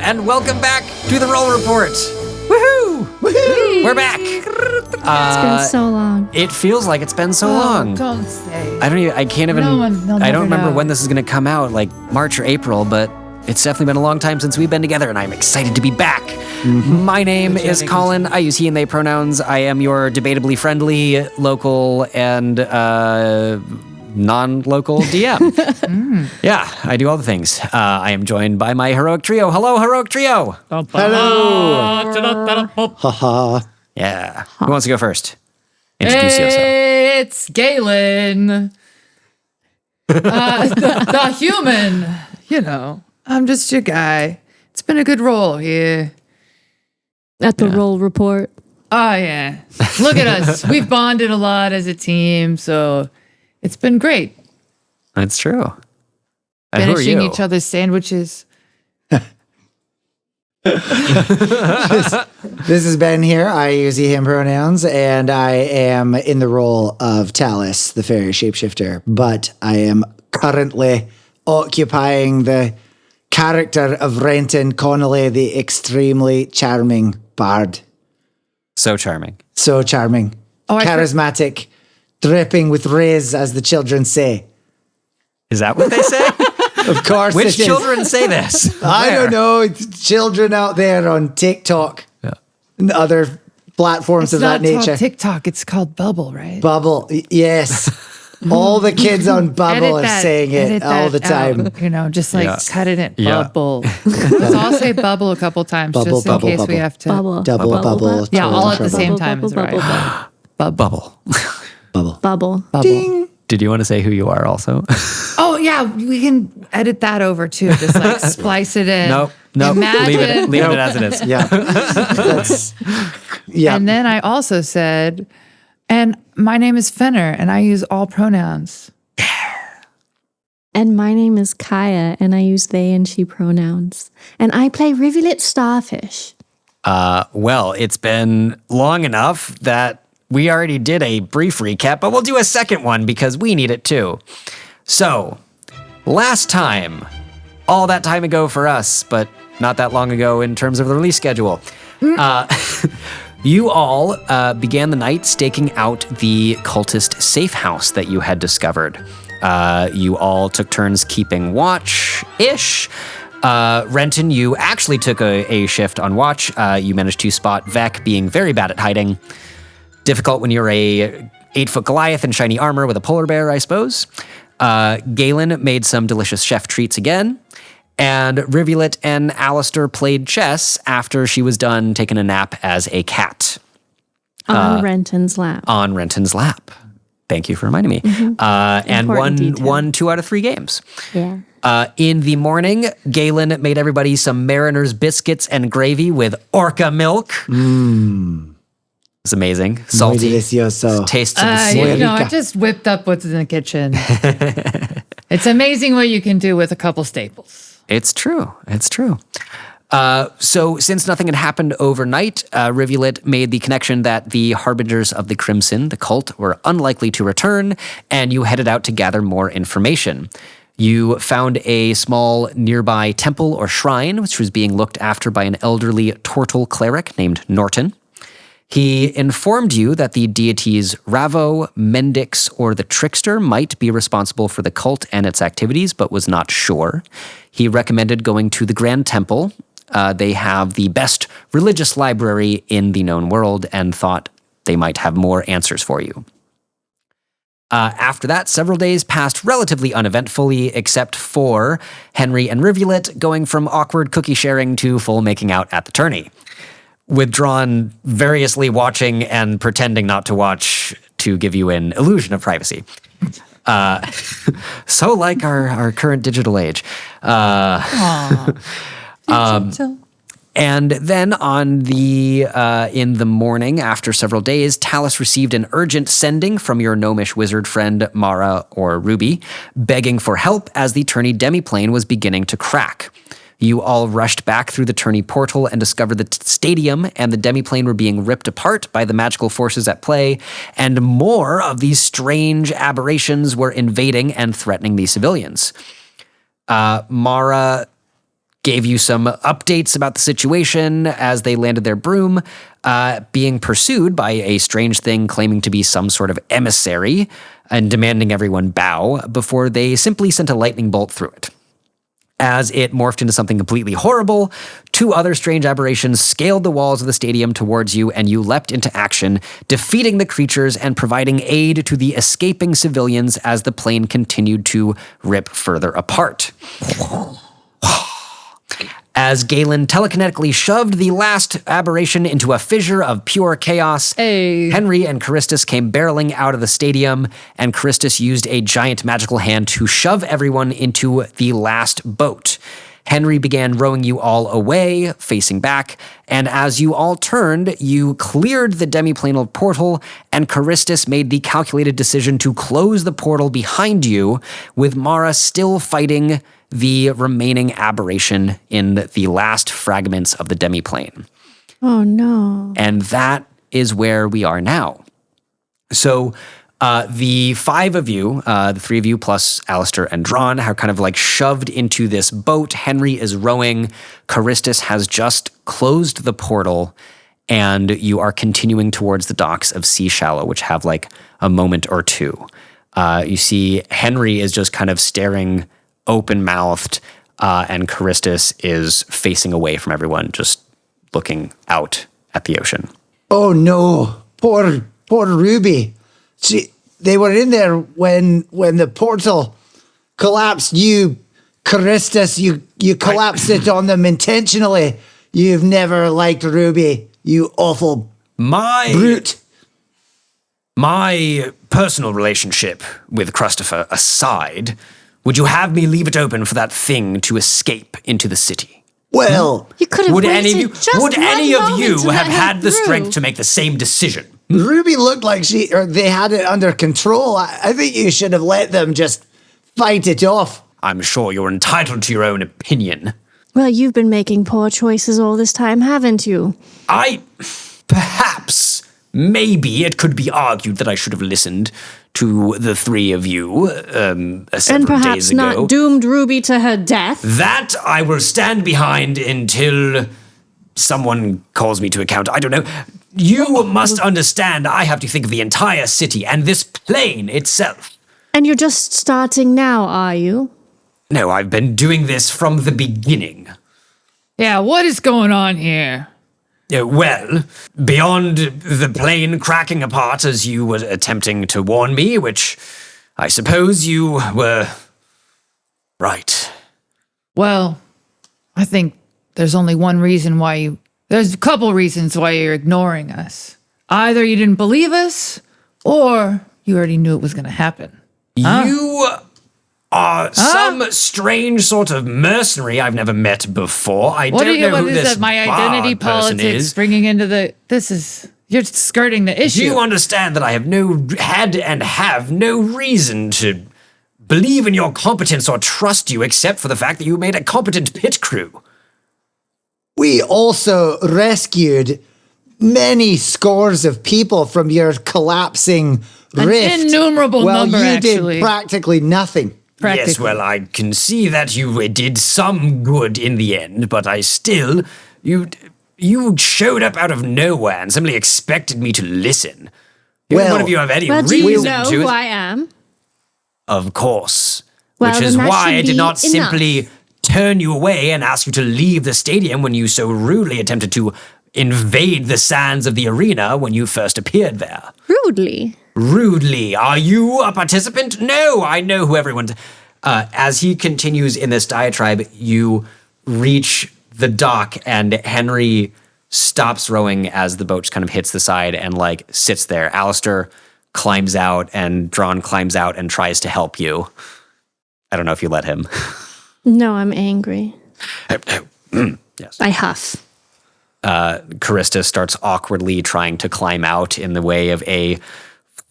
and welcome back to the Roll Report. Woohoo! Woohoo! We're back. It's been so long. It feels like it's been so long. Don't say. I can't even. I don't remember when this is going to come out, like March or April, but it's definitely been a long time since we've been together, and I'm excited to be back. Mm-hmm. My name is Colin. I use he and they pronouns. I am your debatably friendly, local, and non-local DM. Yeah, I do all the things. I am joined by my heroic trio. Hello, heroic trio. Hello. Haha. Yeah. Who wants to go first? Introduce yourself. It's Galen. The human. You know, I'm just your guy. It's been a good roll here. At the Roll Report. Oh, yeah. Look at us. We've bonded a lot as a team, so it's been great. That's true. And who are Finishing you? each other's sandwiches. This is Ben here. I use he, him pronouns, and I am in the role of Talus, the fairy shapeshifter, but I am currently occupying the character of Renton Connolly, the extremely charming bard. So charming. So charming. Charismatic, dripping with rays, as the children say. Is that what they say? Of course Which it is. children say this? I don't know. It's children out there on TikTok and other platforms of that It's not nature. called TikTok. It's called Bubble, right? Bubble, yes. All the kids on Bubble are saying it all the time. Out, you know, just like cut it in. Yeah. Bubble. Let's all say bubble a couple times Bubble, just in bubble, case bubble. we have to. Bubble. Bubble. Yeah, all at the trouble. same time is right. Bubble. Bubble. Ding. Did you want to say who you are also? Oh, yeah, we can edit that over too. Just like splice it in. Nope. Imagine. Leave it as it is. Yeah. That's, yeah. And then I also said, and my name is Fenner, and I use all pronouns. And my name is Kaya, and I use they and she pronouns. And I play Rivulet Starfish. Well, it's been long enough that we already did a brief recap, but we'll do a second one because we need it too. So, last time, all that time ago for us, but not that long ago in terms of the release schedule, you all began the night staking out the cultist safe house that you had discovered. You all took turns keeping watch-ish. Renton, you actually took a shift on watch. You managed to spot Vec being very bad at hiding. Difficult when you're a 8-foot Goliath in shiny armor with a polar bear, I suppose. Galen made some delicious chef treats again. And Rivulet and Alistair played chess after she was done taking a nap as a cat. On Renton's lap. On Renton's lap. Thank you for reminding me. And won 2 out of 3 games. Yeah. In the morning, Galen made everybody some Mariner's biscuits and gravy with orca milk. It's amazing. Salty. Muy delicioso. Tastes of the sea. You know, I just whipped up what's in the kitchen. It's amazing what you can do with a couple staples. It's true. It's true. So since nothing had happened overnight, Rivulet made the connection that the Harbingers of the Crimson, the cult, were unlikely to return, and you headed out to gather more information. You found a small nearby temple or shrine, which was being looked after by an elderly Tortle cleric named Norton. He informed you that the deities Ravo, Mendix, or the Trickster might be responsible for the cult and its activities, but was not sure. He recommended going to the Grand Temple. They have the best religious library in the known world and thought they might have more answers for you. After that, several days passed relatively uneventfully, except for Henry and Rivulet going from awkward cookie sharing to full making out at the tourney. Withdrawn, variously watching and pretending not to watch to give you an illusion of privacy. So like our current digital age. And then on in the morning, after several days, Talus received an urgent sending from your gnomish wizard friend Mara or Ruby, begging for help as the tourney demiplane was beginning to crack. You all rushed back through the tourney portal and discovered the stadium and the demiplane were being ripped apart by the magical forces at play, and more of these strange aberrations were invading and threatening the civilians. Mara gave you some updates about the situation as they landed their broom, being pursued by a strange thing claiming to be some sort of emissary and demanding everyone bow before they simply sent a lightning bolt through it. As it morphed into something completely horrible, 2 other strange aberrations scaled the walls of the stadium towards you, and you leapt into action, defeating the creatures and providing aid to the escaping civilians as the plane continued to rip further apart. As Galen telekinetically shoved the last aberration into a fissure of pure chaos, Henry and Charistus came barreling out of the stadium, and Charistus used a giant magical hand to shove everyone into the last boat. Henry began rowing you all away, facing back, and as you all turned, you cleared the demiplanal portal, and Charistus made the calculated decision to close the portal behind you, with Mara still fighting the remaining aberration in the last fragments of the demiplane. Oh, no. And that is where we are now. So the 5 of you, the 3 of you plus Alistair and Drawn, are kind of like shoved into this boat. Henry is rowing. Charistus has just closed the portal, and you are continuing towards the docks of Seashallow, which have like a moment or two. You see Henry is just kind of staring open-mouthed, and Charistus is facing away from everyone, just looking out at the ocean. Oh no, poor Ruby. They were in there when the portal collapsed. You, Charistus, you collapsed it on them intentionally. You've never liked Ruby, you awful brute. My personal relationship with Christopher aside, would you have me leave it open for that thing to escape into the city? Well, You could have Would waited any of you, just would one any of moment you to let have him had the through. strength to make the same decision? Ruby looked like they had it under control. I think you should have let them just fight it off. I'm sure you're entitled to your own opinion. Well, you've been making poor choices all this time, haven't you? Perhaps, maybe it could be argued that I should have listened to the 3 of you several And days perhaps ago. not doomed Ruby to her death. That I will stand behind until someone calls me to account. I don't know. You must understand I have to think of the entire city and this plane itself. And you're just starting now, are you? No, I've been doing this from the beginning. Yeah, what is going on here? Well, beyond the plane cracking apart as you were attempting to warn me, which I suppose you were right. Well, I think there's only one reason why there's a couple reasons why you're ignoring us. Either you didn't believe us, or you already knew it was going to happen. You are some strange sort of mercenary I've never met before. I What don't know what who is this that? My identity bard person politics is. bringing into the. You're skirting the issue. Do you understand that I have no reason to believe in your competence or trust you except for the fact that you made a competent pit crew? We also rescued many scores of people from your collapsing rift. innumerable number, you actually. did practically nothing. Practically. Yes, well, I can see that you did some good in the end, but you showed up out of nowhere and simply expected me to listen. Well- None of you have any Well, do reason you know to. who I am? Of course. Well, Which then is that why should I did be not enough. simply turn you away and ask you to leave the stadium when you so rudely attempted to invade the sands of the arena when you first appeared there. Rudely. Rudely. Are you a participant? No, I know who everyone's. As he continues in this diatribe, you reach the dock and Henry stops rowing as the boat kind of hits the side and like sits there. Alistair climbs out and Drawn climbs out and tries to help you. I don't know if you let him. No, I'm angry. Yes. I huff. Carista starts awkwardly trying to climb out in the way of a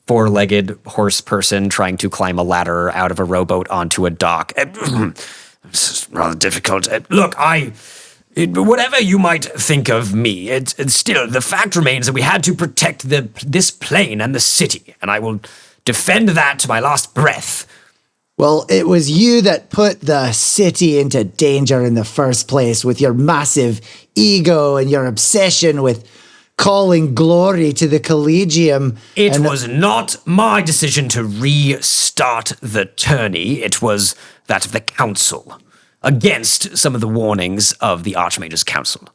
4-legged horse person trying to climb a ladder out of a rowboat onto a dock. It's rather difficult. Look, whatever you might think of me, it's still, the fact remains that we had to protect this plane and the city, and I will defend that to my last breath. Well, it was you that put the city into danger in the first place with your massive ego and your obsession with calling glory to the Collegium. It was not my decision to restart the tourney. It was that of the Council, against some of the warnings of the Archmage's Council.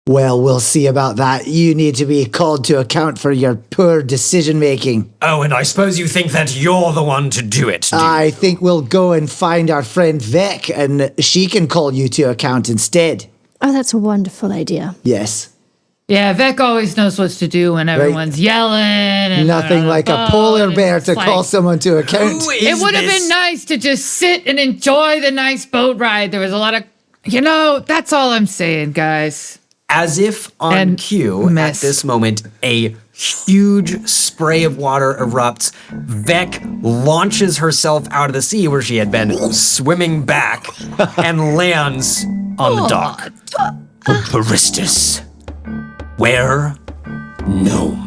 Well, we'll see about that. You need to be called to account for your poor decision-making. Oh, and I suppose you think that you're the one to do it, do I you? think we'll go and find our friend Vec, and she can call you to account instead. Oh, that's a wonderful idea. Yes. Yeah, Vec always knows what to do when everyone's yelling. And Nothing like a polar bear to like, call someone to account. Who is It would have this? been nice to just sit and enjoy the nice boat ride. There was a lot of, that's all I'm saying, guys. As if on And cue, miss. at this moment, a huge spray of water erupts. Vec launches herself out of the sea where she had been swimming back and lands on the dock. Paristus, where gnome?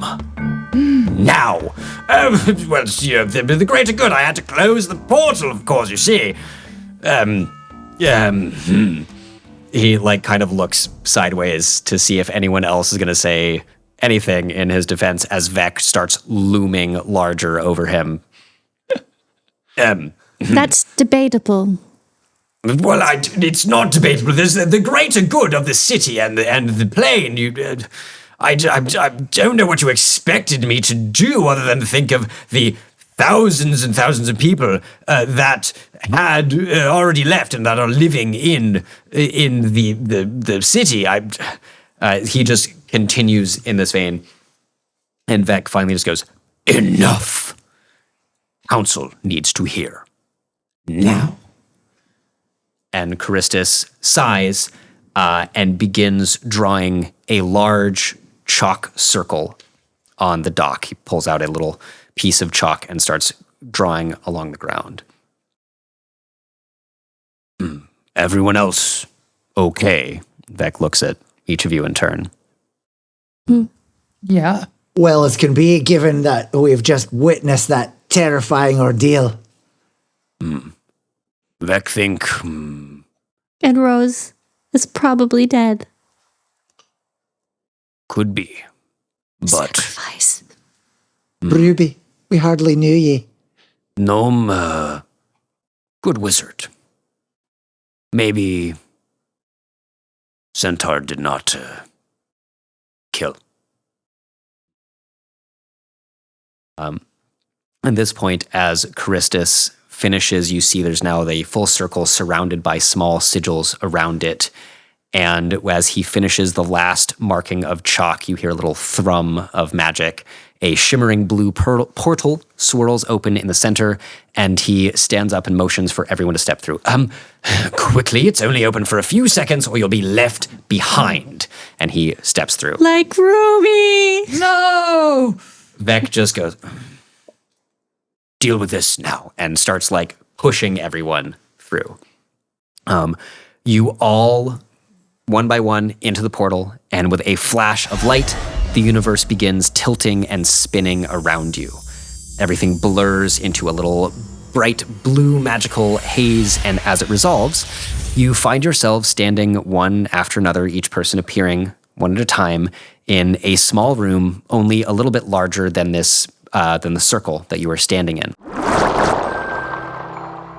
Now, well, the greater good. I had to close the portal, of course. You see, He kind of looks sideways to see if anyone else is going to say anything in his defense as Vec starts looming larger over him. That's debatable. Well, it's not debatable. There's the greater good of the city and the plane. I don't know what you expected me to do other than think of the thousands and thousands of people that had already left and that are living in the city. He just continues in this vein, and Vec finally just goes, "Enough. Council needs to hear now." And Charistus sighs and begins drawing a large chalk circle on the dock. He pulls out a little piece of chalk and starts drawing along the ground. Everyone else okay? Vec looks at each of you in turn. Yeah. Well as can be, given that we've just witnessed that terrifying ordeal. Vec think, And Rose is probably dead. could be. But Sacrifice. Ruby, we hardly knew ye. Gnome, good wizard. Maybe Centaur did not kill. At this point, as Charistus finishes, you see there's now a full circle surrounded by small sigils around it. And as he finishes the last marking of chalk, you hear a little thrum of magic. A shimmering blue portal swirls open in the center, and he stands up and motions for everyone to step through. Quickly, it's only open for a few seconds or you'll be left behind. And he steps through. Like Ruby! No! Vec just goes, deal with this now, and starts pushing everyone through. You all, one by one, into the portal, and with a flash of light, the universe begins tilting and spinning around you. Everything blurs into a little bright blue magical haze, and as it resolves, you find yourselves standing one after another, each person appearing one at a time, in a small room, only a little bit larger than the circle that you are standing in.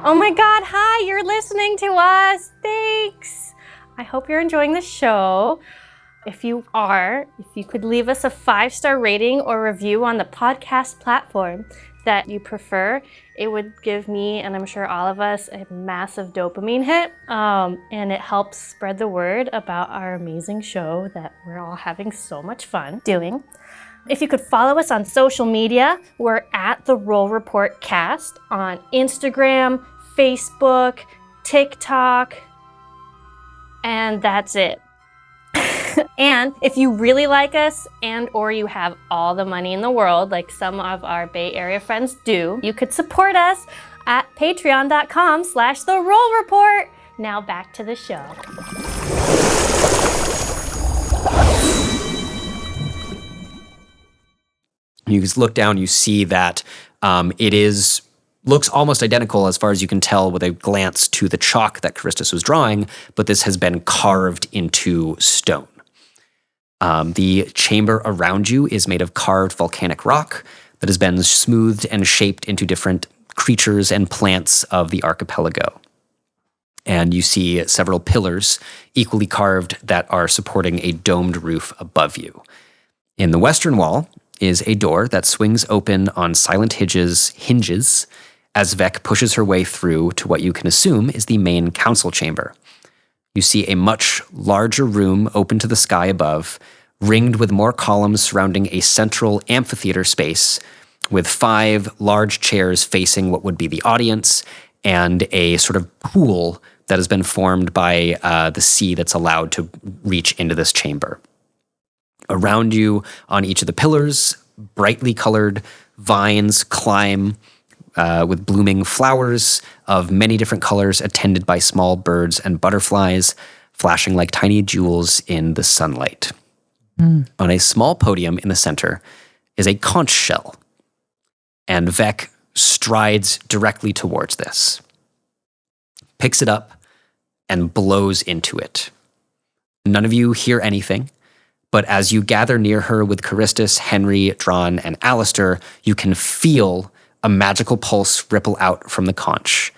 Oh my God, hi, you're listening to us. Thanks. I hope you're enjoying the show. If you are, if you could leave us a 5-star rating or review on the podcast platform that you prefer, it would give me, and I'm sure all of us, a massive dopamine hit. And it helps spread the word about our amazing show that we're all having so much fun doing. If you could follow us on social media, we're at The Roll Report Cast on Instagram, Facebook, TikTok, and that's it. And if you really like us and or you have all the money in the world, like some of our Bay Area friends do, you could support us at patreon.com/The Roll Report. Now back to the show. You just look down, you see that it is looks almost identical as far as you can tell with a glance to the chalk that Charistus was drawing, but this has been carved into stone. The chamber around you is made of carved volcanic rock that has been smoothed and shaped into different creatures and plants of the archipelago. And you see several pillars equally carved that are supporting a domed roof above you. In the western wall is a door that swings open on silent hinges as Vec pushes her way through to what you can assume is the main council chamber. You see a much larger room open to the sky above, ringed with more columns surrounding a central amphitheater space with 5 large chairs facing what would be the audience and a sort of pool that has been formed by the sea that's allowed to reach into this chamber. Around you, on each of the pillars, brightly colored vines climb with blooming flowers of many different colors, attended by small birds and butterflies, flashing like tiny jewels in the sunlight. On a small podium in the center is a conch shell, and Vec strides directly towards this, picks it up, and blows into it. None of you hear anything, but as you gather near her with Charistus, Henry, Drawn, and Alistair, you can feel a magical pulse ripple out from the conch.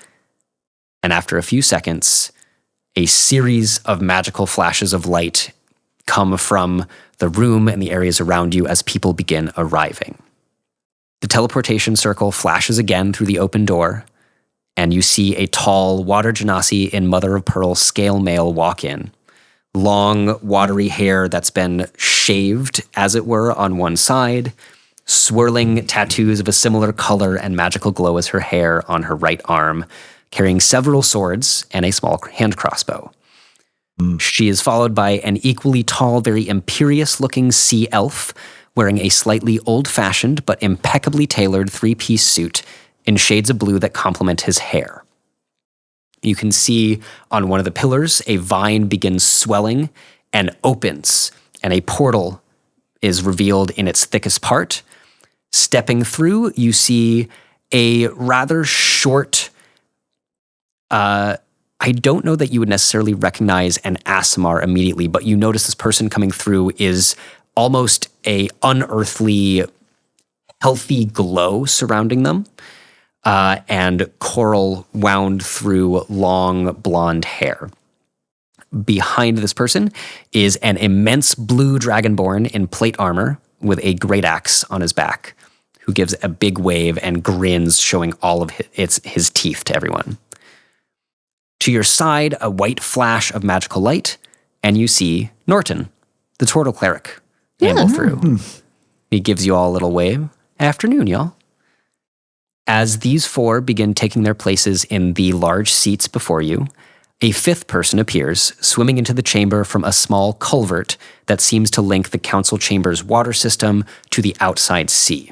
And after a few seconds, a series of magical flashes of light come from the room and the areas around you as people begin arriving. The teleportation circle flashes again through the open door, and you see a tall water genasi in mother of pearl scale mail walk in. Long, watery hair that's been shaved, as it were, on one side, swirling tattoos of a similar color and magical glow as her hair on her right arm, carrying several swords and a small hand crossbow. She is followed by an equally tall, very imperious-looking sea elf wearing a slightly old-fashioned but impeccably tailored 3-piece suit in shades of blue that complement his hair. You can see on one of the pillars a vine begins swelling and opens, and a portal is revealed in its thickest part. Stepping through, you see a rather short, I don't know that you would necessarily recognize an Aasimar immediately, but you notice this person coming through is almost a unearthly, healthy glow surrounding them, and coral wound through long blonde hair. Behind this person is an immense blue dragonborn in plate armor with a great axe on his back, who gives a big wave and grins, showing all of his teeth to everyone. To your side, a white flash of magical light, and you see Norton, the turtle cleric, amble through. He gives you all a little wave. Afternoon, y'all. As these 4 begin taking their places in the large seats before you, a 5th person appears, swimming into the chamber from a small culvert that seems to link the council chamber's water system to the outside sea.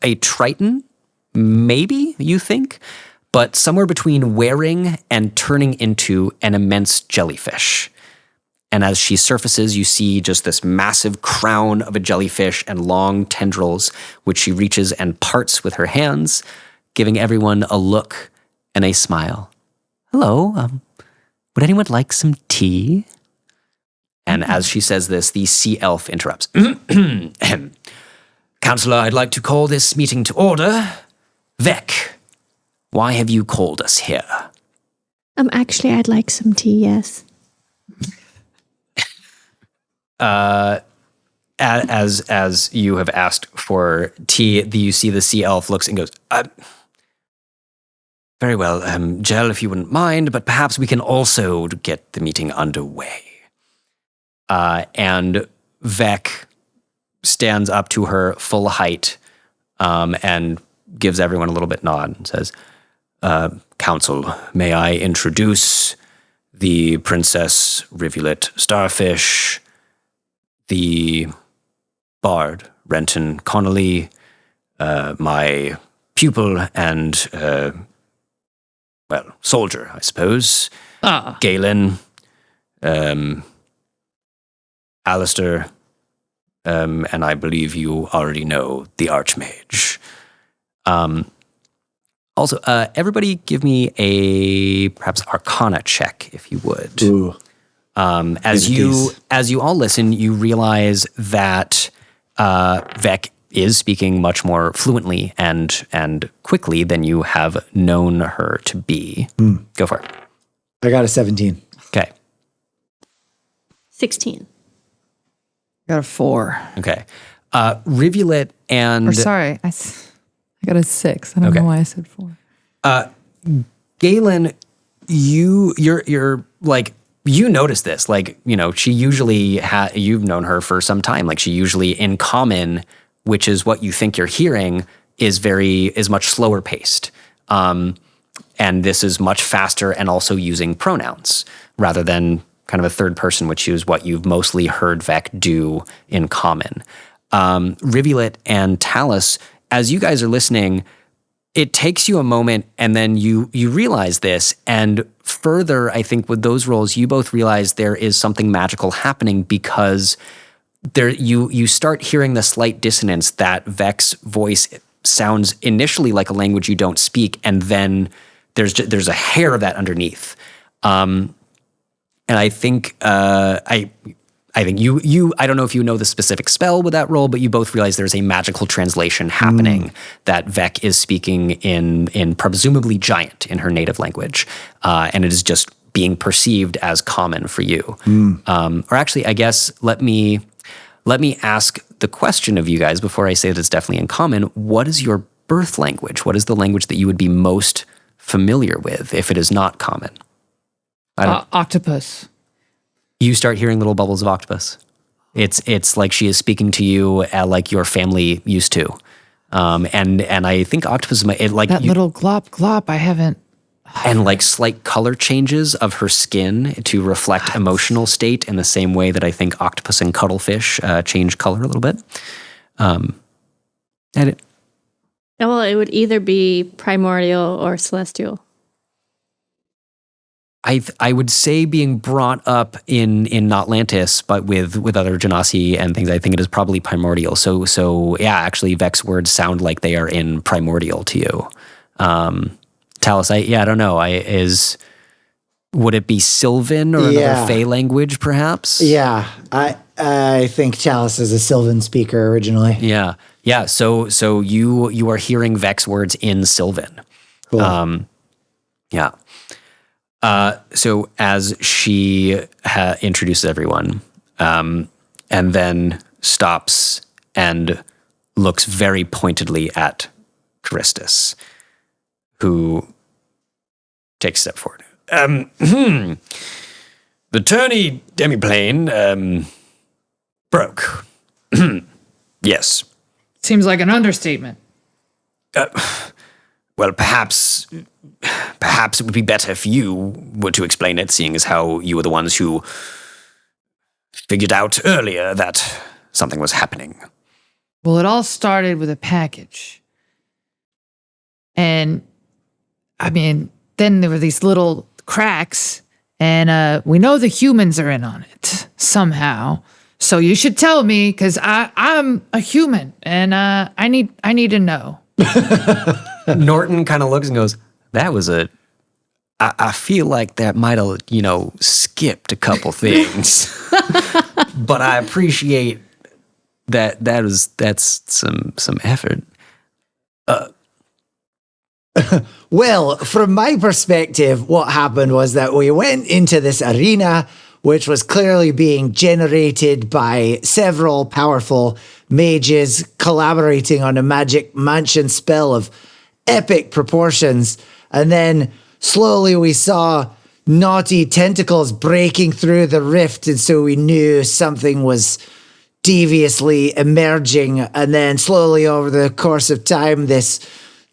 A Triton, maybe, you think, but somewhere between wearing and turning into an immense jellyfish. And as she surfaces, you see just this massive crown of a jellyfish and long tendrils, which she reaches and parts with her hands, giving everyone a look and a smile. Hello, would anyone like some tea? And as she says this, the sea elf interrupts. Counselor, I'd like to call this meeting to order. Vec, why have you called us here? Actually, I'd like some tea, yes. As you have asked for tea, you see the sea elf looks and goes, very well, Jel, if you wouldn't mind, but perhaps we can also get the meeting underway. And Vec stands up to her full height and gives everyone a little bit nod and says, Council, may I introduce the Princess Rivulet Starfish, the Bard Renton Connolly, my pupil and, soldier, I suppose, Galen, Alistair, and I believe you already know the Archmage. Also, everybody give me a perhaps Arcana check, if you would. Ooh. As you all listen, you realize that Vec is speaking much more fluently and quickly than you have known her to be. Go for it. I got a 17. Okay. 16. Got a 4. Okay. Rivulet and Or sorry, I got a 6. I don't know why I said 4. Galen, you're like, you notice this, like, you know, she usually you've known her for some time. Like, she usually in common, which is what you think you're hearing, is much slower paced. And this is much faster and also using pronouns rather than kind of a third person, which is what you've mostly heard Vec do in common. Rivulet and Talus, as you guys are listening, it takes you a moment and then you realize this. And further, I think with those roles, you both realize there is something magical happening because you start hearing the slight dissonance that Vec's voice sounds initially like a language you don't speak, and then there's a hair of that underneath. And I think I think you I don't know if you know the specific spell with that role, but you both realize there's a magical translation happening that Vec is speaking in presumably Giant in her native language, and it is just being perceived as common for you. Or actually, I guess let me ask the question of you guys before I say that it's definitely in common. What is your birth language? What is the language that you would be most familiar with if it is not common? Octopus. You start hearing little bubbles of octopus. It's like she is speaking to you like your family used to. And I think octopus That little glop glop. I haven't. And like slight color changes of her skin to reflect emotional state in the same way that I think octopus and cuttlefish change color a little bit. Well, it would either be primordial or celestial. I would say being brought up in Notlantis, but with other Genasi and things, I think it is probably primordial. So yeah, actually Vec's words sound like they are in primordial to you. Talus, I don't know. Would it be Sylvan or another Fey language, perhaps? Yeah, I think Talus is a Sylvan speaker originally. Yeah. So you are hearing Vec's words in Sylvan. Cool. Yeah. So as she introduces everyone, and then stops and looks very pointedly at Charistus, who takes a step forward. The tourney demiplane broke. Yes. Seems like an understatement. Well, perhaps it would be better if you were to explain it, seeing as how you were the ones who figured out earlier that something was happening. Well, it all started with a package. And, I mean, then there were these little cracks, and we know the humans are in on it somehow. So you should tell me, because I'm a human, and I need to know. Norton kind of looks and goes, that was I feel like that might have, skipped a couple things. But I appreciate that's some effort. Well, from my perspective, what happened was that we went into this arena, which was clearly being generated by several powerful mages collaborating on a magic mansion spell of epic proportions. And then slowly we saw naughty tentacles breaking through the rift. And so we knew something was deviously emerging. And then slowly over the course of time,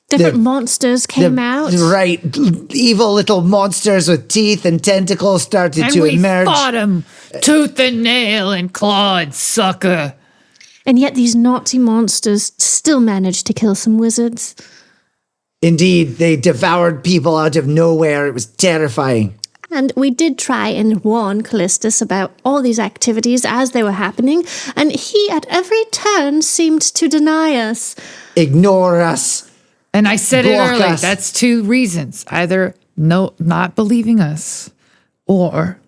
Different monsters came out. Right. Evil little monsters with teeth and tentacles started to emerge. And we fought them tooth and nail and clawed, sucker. And yet these Nazi monsters still managed to kill some wizards. Indeed, they devoured people out of nowhere. It was terrifying. And we did try and warn Callistus about all these activities as they were happening, and he at every turn seemed to deny us. Ignore us. And I said it Block earlier. us. That's 2 reasons. Either not believing us, or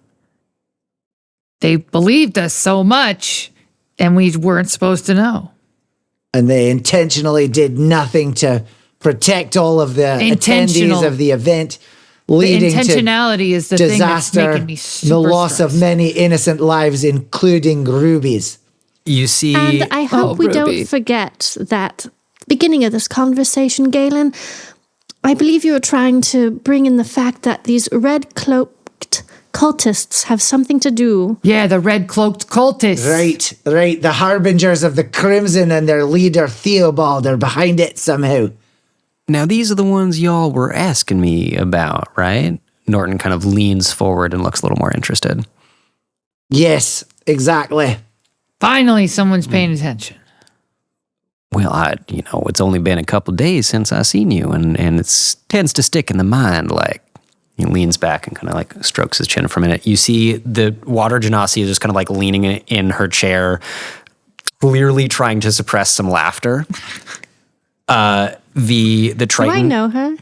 they believed us so much and we weren't supposed to know. And they intentionally did nothing to protect all of the Intentional. attendees of the event, The leading to intentionality is the thing that's disaster, making me the super loss of stressed. many innocent lives, including rubies. You see, And I hope we Ruby. don't forget that beginning of this conversation, Galen, I believe you were trying to bring in the fact that these red-cloaked cultists have something to do. Yeah, the red-cloaked cultists. Right. The harbingers of the Crimson and their leader, Theobald, are behind it somehow. now these are the ones y'all were asking me about, right? Norton kind of leans forward and looks a little more interested. Yes, exactly. Finally, someone's paying attention. Well, it's only been a couple days since I seen you, and it tends to stick in the mind. Like, he leans back and kind of like strokes his chin for a minute. You see the water genasi is just kind of like leaning in her chair, clearly trying to suppress some laughter. The Do Triton. I know her?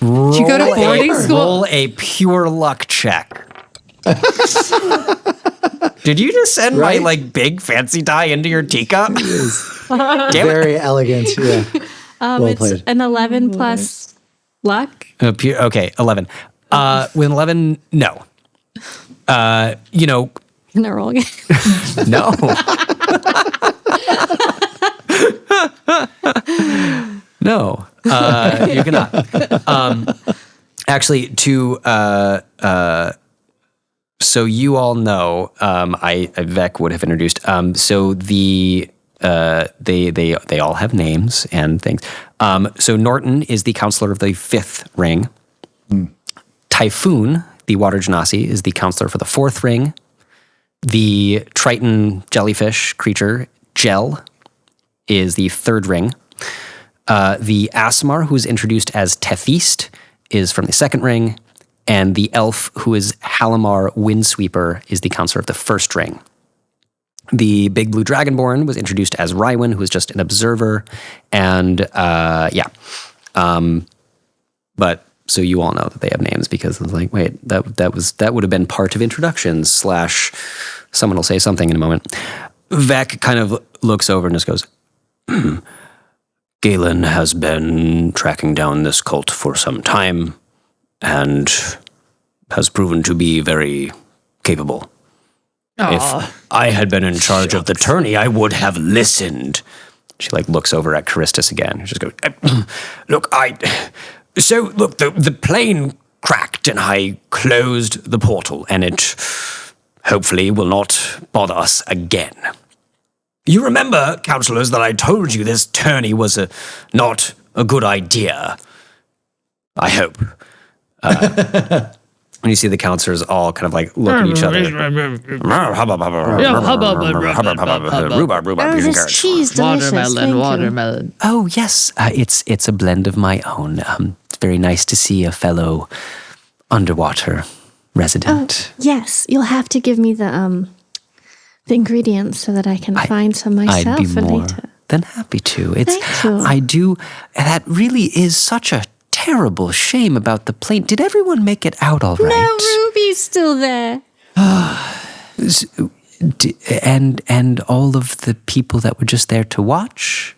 Did you go to boarding school? Roll a pure luck check. Did you just send Right? my like big fancy die into your teakup? Damn it. Very elegant, yeah. Well It's played. an 11 plus luck. Okay, 11. With 11, no. Can I roll again? No. No, you cannot. Actually, so you all know, Vec would have introduced. So they all have names and things. So Norton is the counselor of the 5th ring. Typhoon, the water genasi, is the counselor for the 4th ring. The Triton jellyfish creature, Gel, is the 3rd ring. The Asmar, who is introduced as Tethist, is from the 2nd ring. And the elf, who is Halimar Windsweeper, is the counselor of the 1st ring. The big blue dragonborn was introduced as Rywin, who is just an observer. And but so you all know that they have names because it's like, wait, that would have been part of introductions / someone will say something in a moment. Vec kind of looks over and just goes, Galen has been tracking down this cult for some time and has proven to be very capable. If I had been in charge of the tourney, I would have listened. She like looks over at Charistus again. She just goes, look, the plane cracked and I closed the portal and it hopefully will not bother us again. You remember, counselors, that I told you this tourney was not a good idea. I hope. And you see the counselors all kind of like look at each other. Oh, this cheese, delicious. Thank you. Watermelon. Oh yes, it's a blend of my own. It's very nice to see a fellow underwater resident. Yes, you'll have to give me the ingredients so that I can find some myself I'd be for more later. than happy to. Thank you. I do. That really is such a terrible shame about the plane. Did everyone make it out all right? No, Ruby's still there. And all of the people that were just there to watch?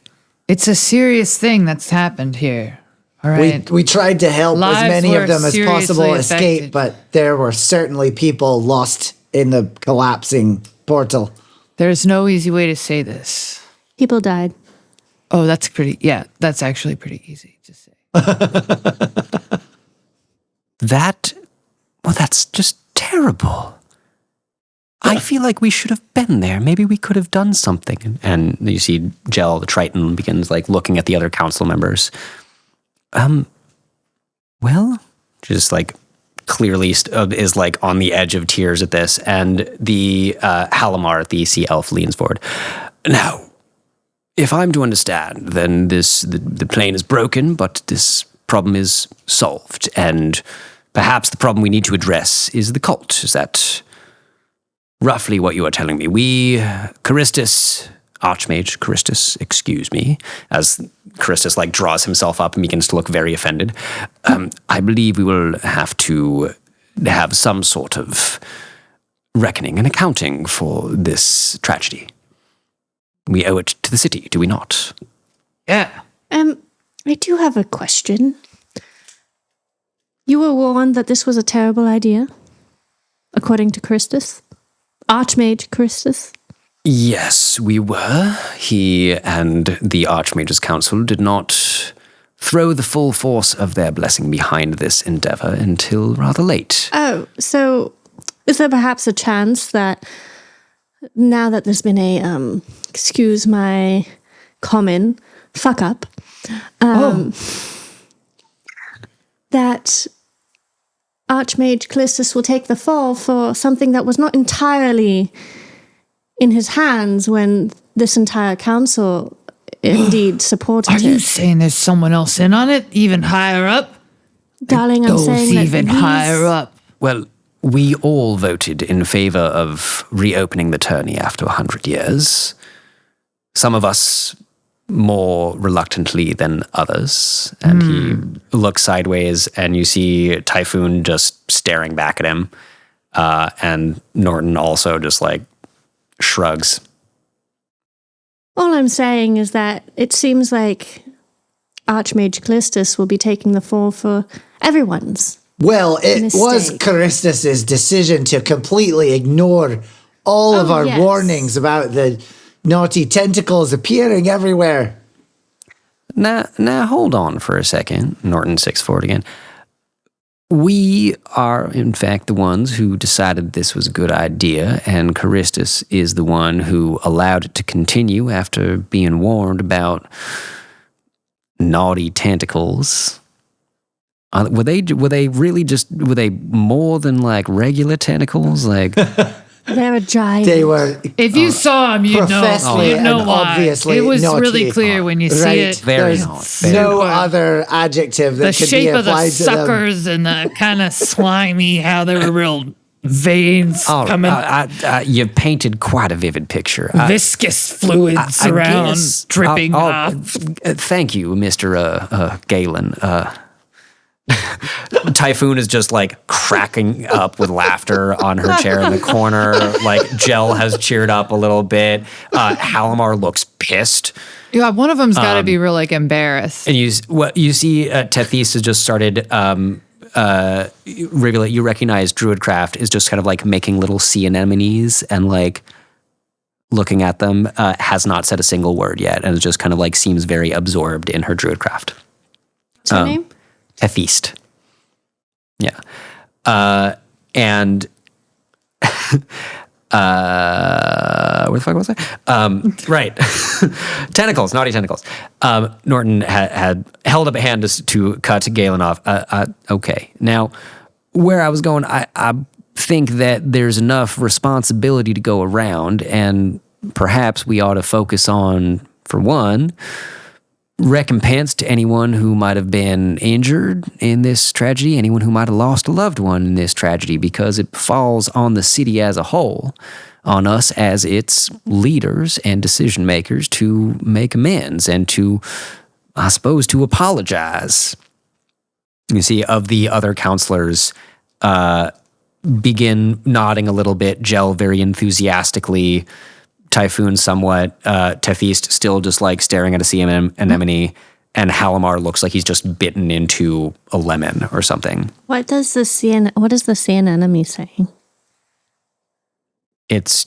It's a serious thing that's happened here. All right. We tried to help Lives as many were of them as possible seriously escape, affected. but there were certainly people lost in the collapsing portal. There's no easy way to say this. People died. Oh, that's actually pretty easy to say. That's just terrible. I feel like we should have been there. Maybe we could have done something. And you see Gel, the Triton, begins like looking at the other council members. Well, just like clearly is like on the edge of tears at this. And the Halimar, the sea elf, leans forward. Now, if I'm to understand, then the plane is broken, but this problem is solved. And perhaps the problem we need to address is the cult. Is that roughly what you are telling me? We, Charistus, Archmage Christus, excuse me, as Christus like draws himself up and begins to look very offended. I believe we will have to have some sort of reckoning and accounting for this tragedy. We owe it to the city, do we not? Yeah. I do have a question. You were warned that this was a terrible idea, according to Christus? Archmage Christus? Yes, we were. He and the Archmage's Council did not throw the full force of their blessing behind this endeavor until rather late. Oh, so is there perhaps a chance that now that there's been a, excuse my common, fuck up, that Archmage Callistus will take the fall for something that was not entirely in his hands when this entire council indeed supported Are you it? saying there's someone else in on it, even higher up? Darling, I'm Goes saying that even higher up. Well, we all voted in favor of reopening the tourney after 100 years. Some of us more reluctantly than others. And he looks sideways, and you see Typhoon just staring back at him. And Norton also just like shrugs. All I'm saying is that it seems like Archmage Callistus will be taking the fall for everyone's. Well, it was Mistake. Charistus's decision to completely ignore all of our yes. warnings about the naughty tentacles appearing everywhere. Now, hold on for a second. Norton 6'4" again. We are, in fact, the ones who decided this was a good idea, and Charistus is the one who allowed it to continue after being warned about naughty tentacles. Were they more than like regular tentacles? Like They're a giant. They were If you saw him, you'd know. professionally You'd know and why. obviously It was naughty. really clear when you see Right. it. Very There's naughty, very no naughty. other adjective that The could be shape of the applied to them. suckers and the kind of slimy, how there were real veins coming, you've painted quite a vivid picture. viscous fluids around, dripping off. Thank you, Mr. Galen. Typhoon is just like cracking up with laughter on her chair in the corner. Like Jell has cheered up a little bit. Halimar looks pissed. Yeah, one of them's got to be real like embarrassed. And you see Tethys has just started, Rivulet, you recognize Druidcraft is just kind of like making little sea anemones and like looking at them, has not said a single word yet, and just kind of like seems very absorbed in her Druidcraft. What's her name? Tethys. Yeah. And where the fuck was I? Right. Tentacles, naughty tentacles. Norton had held up a hand to cut Galen off. Okay. Now, where I was going, I think that there's enough responsibility to go around, and perhaps we ought to focus on, for one, recompense to anyone who might have been injured in this tragedy, anyone who might have lost a loved one in this tragedy, because it falls on the city as a whole, on us as its leaders and decision makers to make amends and to, I suppose, to apologize. You see, of the other counselors, begin nodding a little bit, Jell very enthusiastically, Typhoon somewhat, Tethys still just like staring at a sea anemone, and Halimar looks like he's just bitten into a lemon or something. What is the sea anemone saying? It's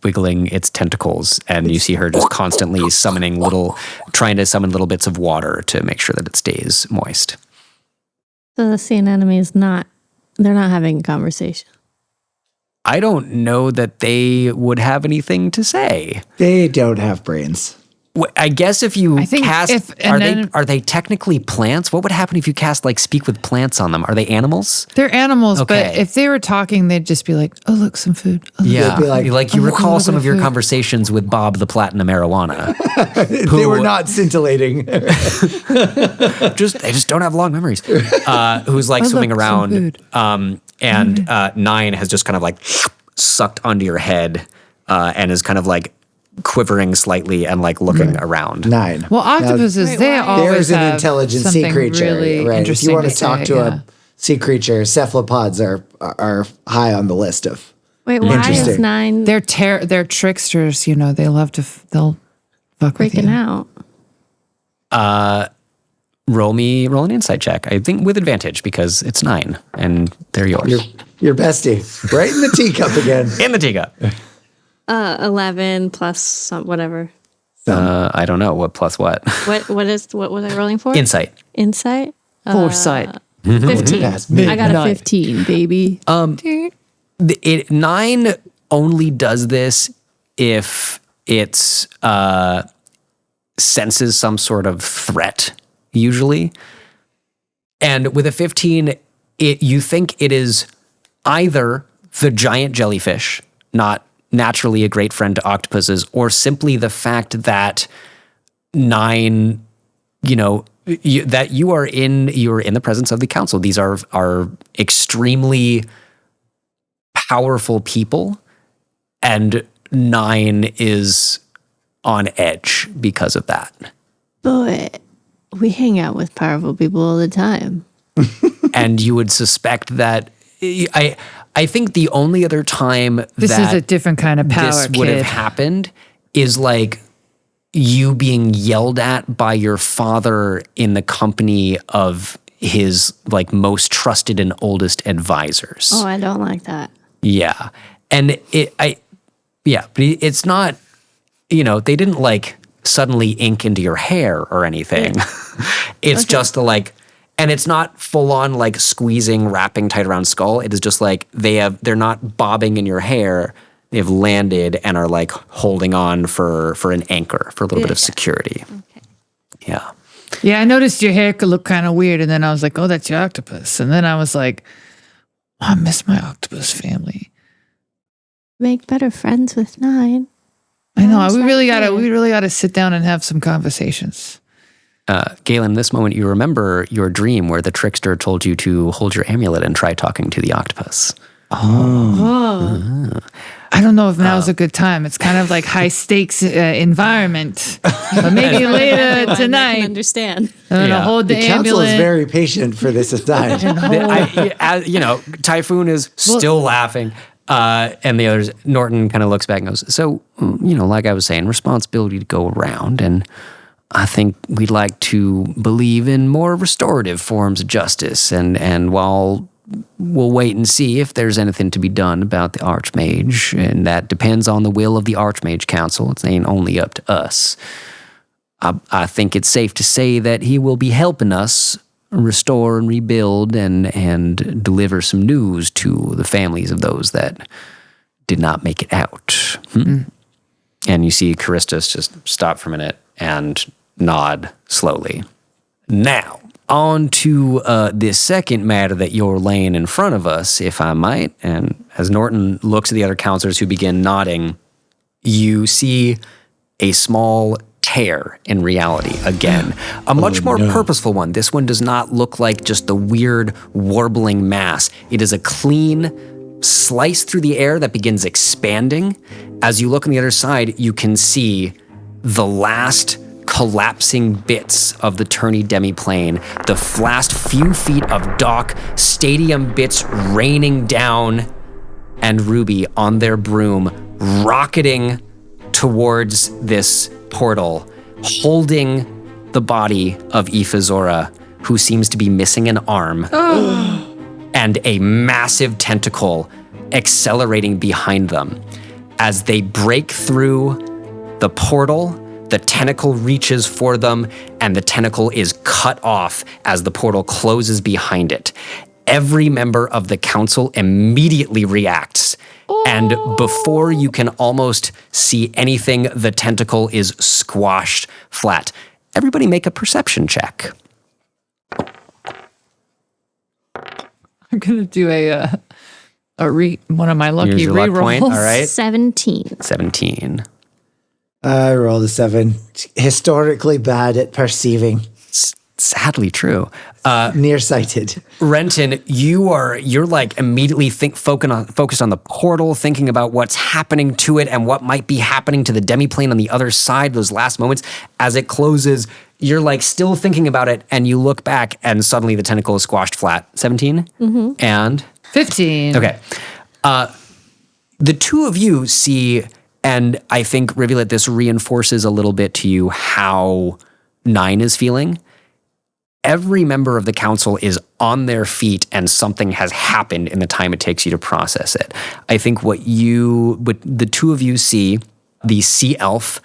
wiggling its tentacles, and you see her just constantly trying to summon little bits of water to make sure that it stays moist. So the sea anemone is they're not having a conversation. I don't know that they would have anything to say. They don't have brains. I guess if you I think cast, are they technically plants? What would happen if you cast like speak with plants on them? Are they animals? They're animals, but Okay. if they were talking, they'd just be like, "Oh, look, some food." Oh, look. Yeah, They'd be like, you "Oh, recall look some at of your food." conversations with Bob the Platinum Marijuana. They were not scintillating. They just don't have long memories. Who's like Oh, swimming look, some around, food. and Nine has just kind of like sucked onto your head, and is kind of like quivering slightly and like looking around. 9. Well, octopuses, Wait, they why? always There's an have intelligent sea something creature, really right? If interesting you want to say, talk to yeah. a sea creature, cephalopods are high on the list of. Wait, why is Interesting. 9 They're tricksters, you know. They love to. They'll fuck with freaking you. out? Roll an insight check. I think with advantage because it's 9 and they're yours. Your bestie, right in the teacup again. In the teacup. 11 plus some, whatever. I don't know what plus what. What was I rolling for? Insight. Insight? Foresight. 15. That's me. I got a 15, baby. 9 only does this if it's senses some sort of threat, usually. And with a 15, you think it is either the giant jellyfish, not naturally a great friend to octopuses, or simply the fact that 9, that you are in the presence of the council. These are extremely powerful people, and 9 is on edge because of that. But we hang out with powerful people all the time. And you would suspect that I think the only other time This that is a different kind of power, this would have kid. happened is like you being yelled at by your father in the company of his like most trusted and oldest advisors. Oh, I don't like that. Yeah. And but it's not, they didn't like suddenly ink into your hair or anything. It's just the like, and it's not full on like squeezing, wrapping tight around skull. It is just like they're not bobbing in your hair. They've landed and are like holding on for an anchor, for a little bit of security. Okay. Yeah. Yeah, I noticed your hair could look kind of weird, and then I was like, "Oh, that's your octopus." And then I was like, "I miss my octopus family." Make better friends with 9. I know. Sounds We really like gotta sit down and have some conversations. Galen, this moment you remember your dream where the trickster told you to hold your amulet and try talking to the octopus. I don't know if now's a good time. It's kind of like high stakes environment, but maybe later I tonight. understand. I'm gonna Yeah. hold the The council is amulet. very patient for this aside. Typhoon is still laughing. And the others, Norton kind of looks back and goes, so, like I was saying, responsibility to go around. And I think we'd like to believe in more restorative forms of justice. And while we'll wait and see if there's anything to be done about the Archmage, and that depends on the will of the Archmage Council. It ain't only up to us. I think it's safe to say that he will be helping us restore and rebuild and deliver some news to the families of those that did not make it out. And you see Charistus just stop for a minute and nod slowly. Now, on to this second matter that you're laying in front of us, if I might. And as Norton looks at the other counselors who begin nodding, you see a small tear in reality again. A much more purposeful one. This one does not look like just the weird warbling mass. It is a clean slice through the air that begins expanding. As you look on the other side, you can see the last collapsing bits of the tourney demiplane, the last few feet of dock, stadium bits raining down, and Ruby on their broom rocketing towards this portal, holding the body of Ifazora, who seems to be missing an arm, and a massive tentacle accelerating behind them. As they break through the portal, the tentacle reaches for them, and the tentacle is cut off as the portal closes behind it. Every member of the council immediately reacts, and before you can almost see anything, the tentacle is squashed flat. Everybody make a perception check. I'm gonna do one of my lucky Use your luck rerolls. point, all right? 17. 17. I rolled a 7. Historically bad at perceiving. sadly true. Nearsighted. Renton, you're like immediately focused on the portal, thinking about what's happening to it and what might be happening to the demiplane on the other side. Those last moments as it closes, you're like still thinking about it, and you look back, and suddenly the tentacle is squashed flat. 17 and 15. Okay. The two of you see, and I think Rivulet, this reinforces a little bit to you how 9 is feeling. Every member of the council is on their feet, and something has happened in the time it takes you to process it. I think what the two of you see, the sea elf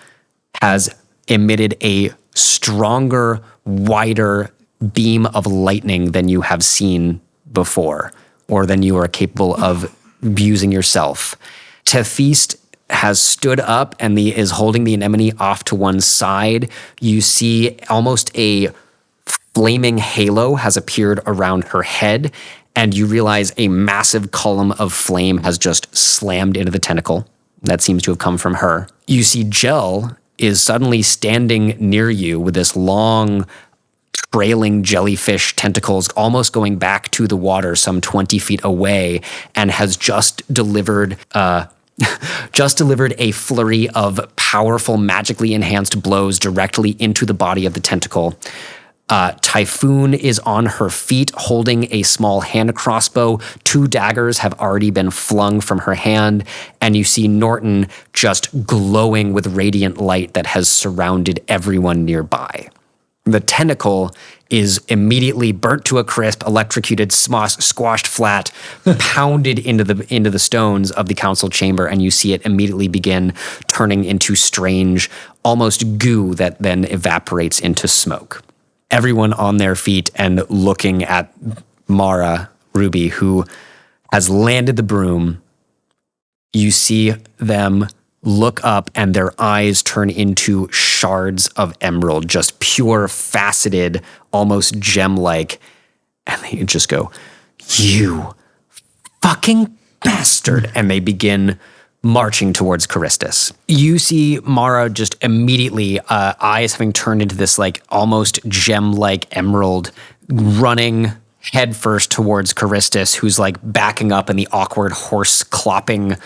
has emitted a stronger, wider beam of lightning than you have seen before, or than you are capable of using yourself. Tethys has stood up and is holding the anemone off to one side. You see almost a flaming halo has appeared around her head, and you realize a massive column of flame has just slammed into the tentacle. That seems to have come from her. You see Gel is suddenly standing near you with this long, trailing jellyfish tentacles almost going back to the water some 20 feet away, and has just delivered a flurry of powerful, magically enhanced blows directly into the body of the tentacle. Typhoon is on her feet holding a small hand crossbow. 2 daggers have already been flung from her hand, and you see Norton just glowing with radiant light that has surrounded everyone nearby. The tentacle is immediately burnt to a crisp, electrocuted, squashed flat, pounded into the stones of the council chamber, and you see it immediately begin turning into strange, almost goo that then evaporates into smoke. Everyone on their feet and looking at Mara, Ruby, who has landed the broom. You see them look up, and their eyes turn into shards of emerald, just pure, faceted, almost gem-like. And they just go, "You fucking bastard." And they begin marching towards Charistus. You see Mara just immediately, eyes having turned into this like almost gem-like emerald, running headfirst towards Charistus, who's like backing up in the awkward horse clopping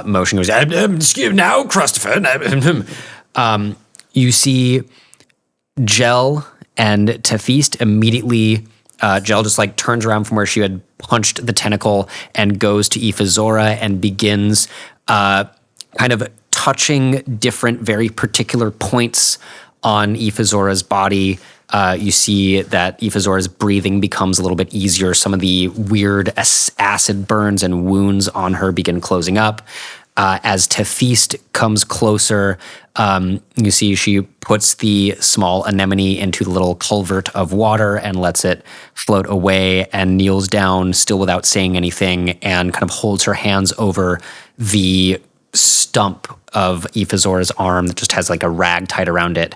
motion. Goes, "Excuse now, Christopher." You see Gel and Tethys immediately. Gel just like turns around from where she had punched the tentacle and goes to Ifazora and begins kind of touching different, very particular points on Ifazora's body. You see that Ifazora's breathing becomes a little bit easier. Some of the weird acid burns and wounds on her begin closing up. As Tethys comes closer, you see she puts the small anemone into the little culvert of water and lets it float away, and kneels down, still without saying anything, and kind of holds her hands over the stump of Ifazora's arm that just has like a rag tied around it.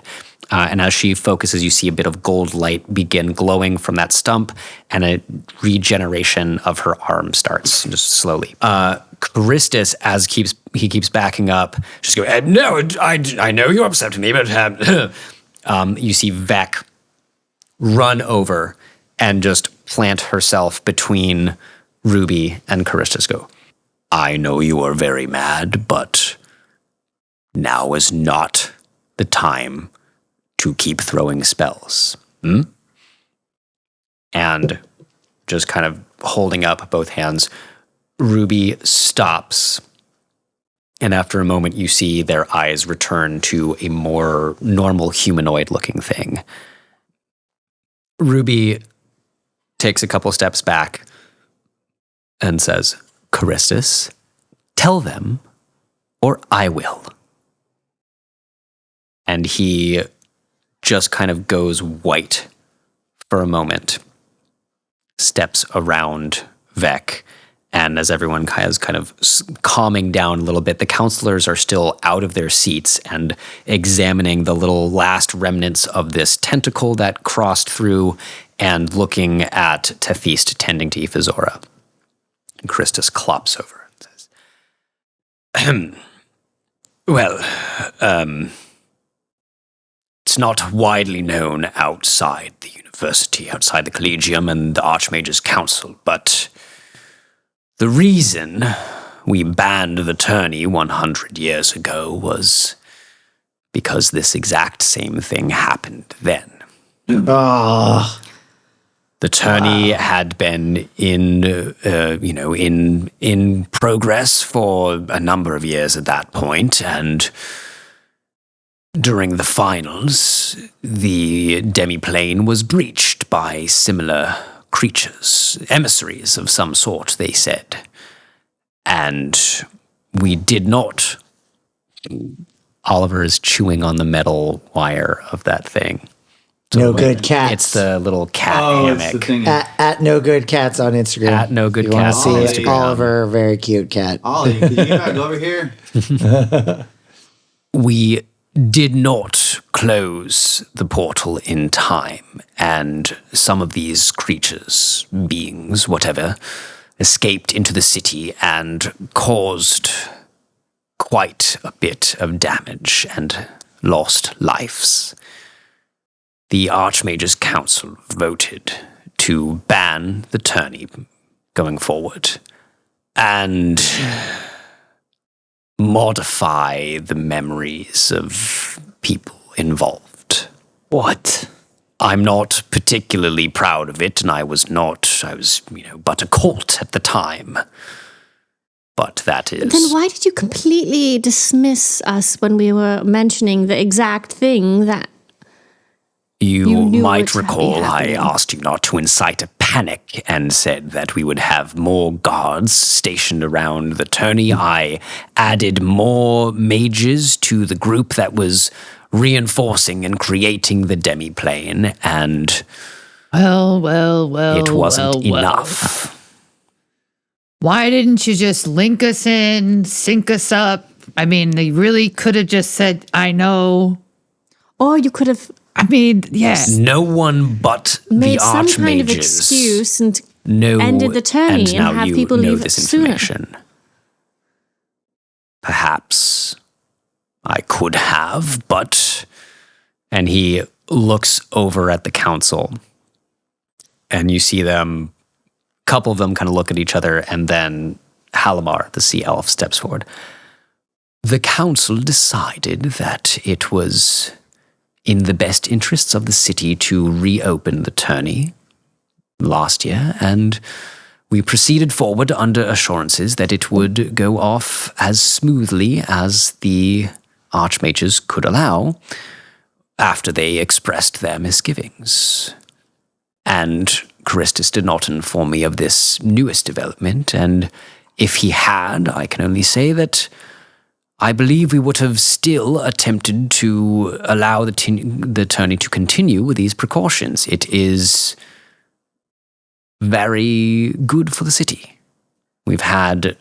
And as she focuses, you see a bit of gold light begin glowing from that stump, and a regeneration of her arm starts just slowly. Charistus, as he keeps backing up, just go, "No, I know you're upset with me, but..." You see Vec run over and just plant herself between Ruby and Charistus. Go, "I know you are very mad, but now is not the time to keep throwing spells." And just kind of holding up both hands, Ruby stops. And after a moment, you see their eyes return to a more normal humanoid-looking thing. Ruby takes a couple steps back and says, "Charistus, tell them, or I will." And he just kind of goes white for a moment, steps around Vec, and as everyone is kind of calming down a little bit, the counselors are still out of their seats and examining the little last remnants of this tentacle that crossed through, and looking at Tethys tending to Ifazora. And Christus clops over and says, "Well, it's It's not widely known outside the university, outside the Collegium and the Archmage's Council, but the reason we banned the tourney 100 years ago was because this exact same thing happened then. Oh, The tourney had been in progress for a number of years at that point, and during the finals, the demiplane was breached by similar creatures, emissaries of some sort, they said. And we did not. Oliver is chewing on the metal wire of that thing. no good cats. It's the little cat It's hammock. the thing. At no good cats on Instagram. At no good you want cats to on see Instagram. Oliver, very cute cat. Ollie, can you get back over here? We did not close the portal in time, and some of these creatures, beings, whatever, escaped into the city and caused quite a bit of damage and lost lives. The Archmage's Council voted to ban the tourney going forward and modify the memories of people involved. What? I'm not particularly proud of it, and I was but a colt at the time. But that is... Then why did you completely dismiss us when we were mentioning the exact thing that... You knew might what recall I happening. asked you not to incite a panic and said that we would have more guards stationed around the tourney. I added more mages to the group that was reinforcing and creating the demiplane, and Well. it wasn't well. enough. Why didn't you just link us in, sync us up? I mean, they really could have just said, I know. Or you could have I mean, yeah. No one but made the some archmages kind of excuse and know, ended the tourney and and now have you people know leave this sooner. information. Perhaps I could have, but... And he looks over at the council, and you see them, a couple of them kind of look at each other, and then Halimar, the sea elf, steps forward. The council decided that it was in the best interests of the city to reopen the tourney last year, and we proceeded forward under assurances that it would go off as smoothly as the archmages could allow after they expressed their misgivings. And Charistus did not inform me of this newest development, and if he had, I can only say that I believe we would have still attempted to allow the tourney to continue with these precautions. It is very good for the city. We've had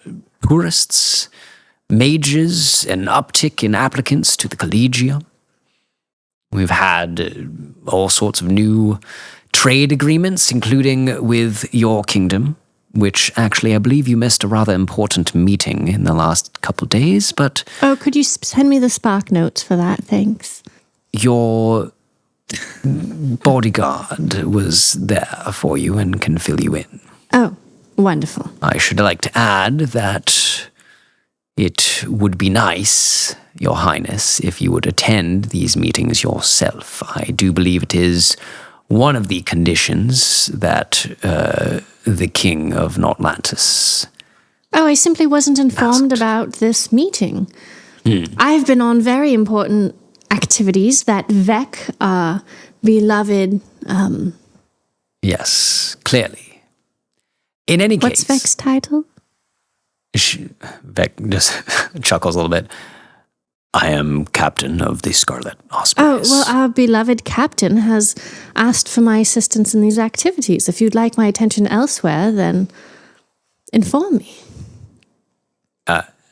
tourists, mages, an uptick in applicants to the Collegium. We've had all sorts of new trade agreements, including with your kingdom, which actually I believe you missed a rather important meeting in the last couple of days, but... Oh, could you send me the spark notes for that? Thanks. Your bodyguard was there for you and can fill you in. Oh, wonderful. I should like to add that it would be nice, Your Highness, if you would attend these meetings yourself. I do believe it is one of the conditions that the King of Notlantis... Oh, I simply wasn't informed about this meeting. I've been on very important activities that Vec, our beloved... Yes, clearly. In any What's case... Vec's title? Vec just chuckles a little bit. I am captain of the Scarlet Oh, Ospreys. well, our beloved captain has asked for my assistance in these activities. If you'd like my attention elsewhere, then inform me.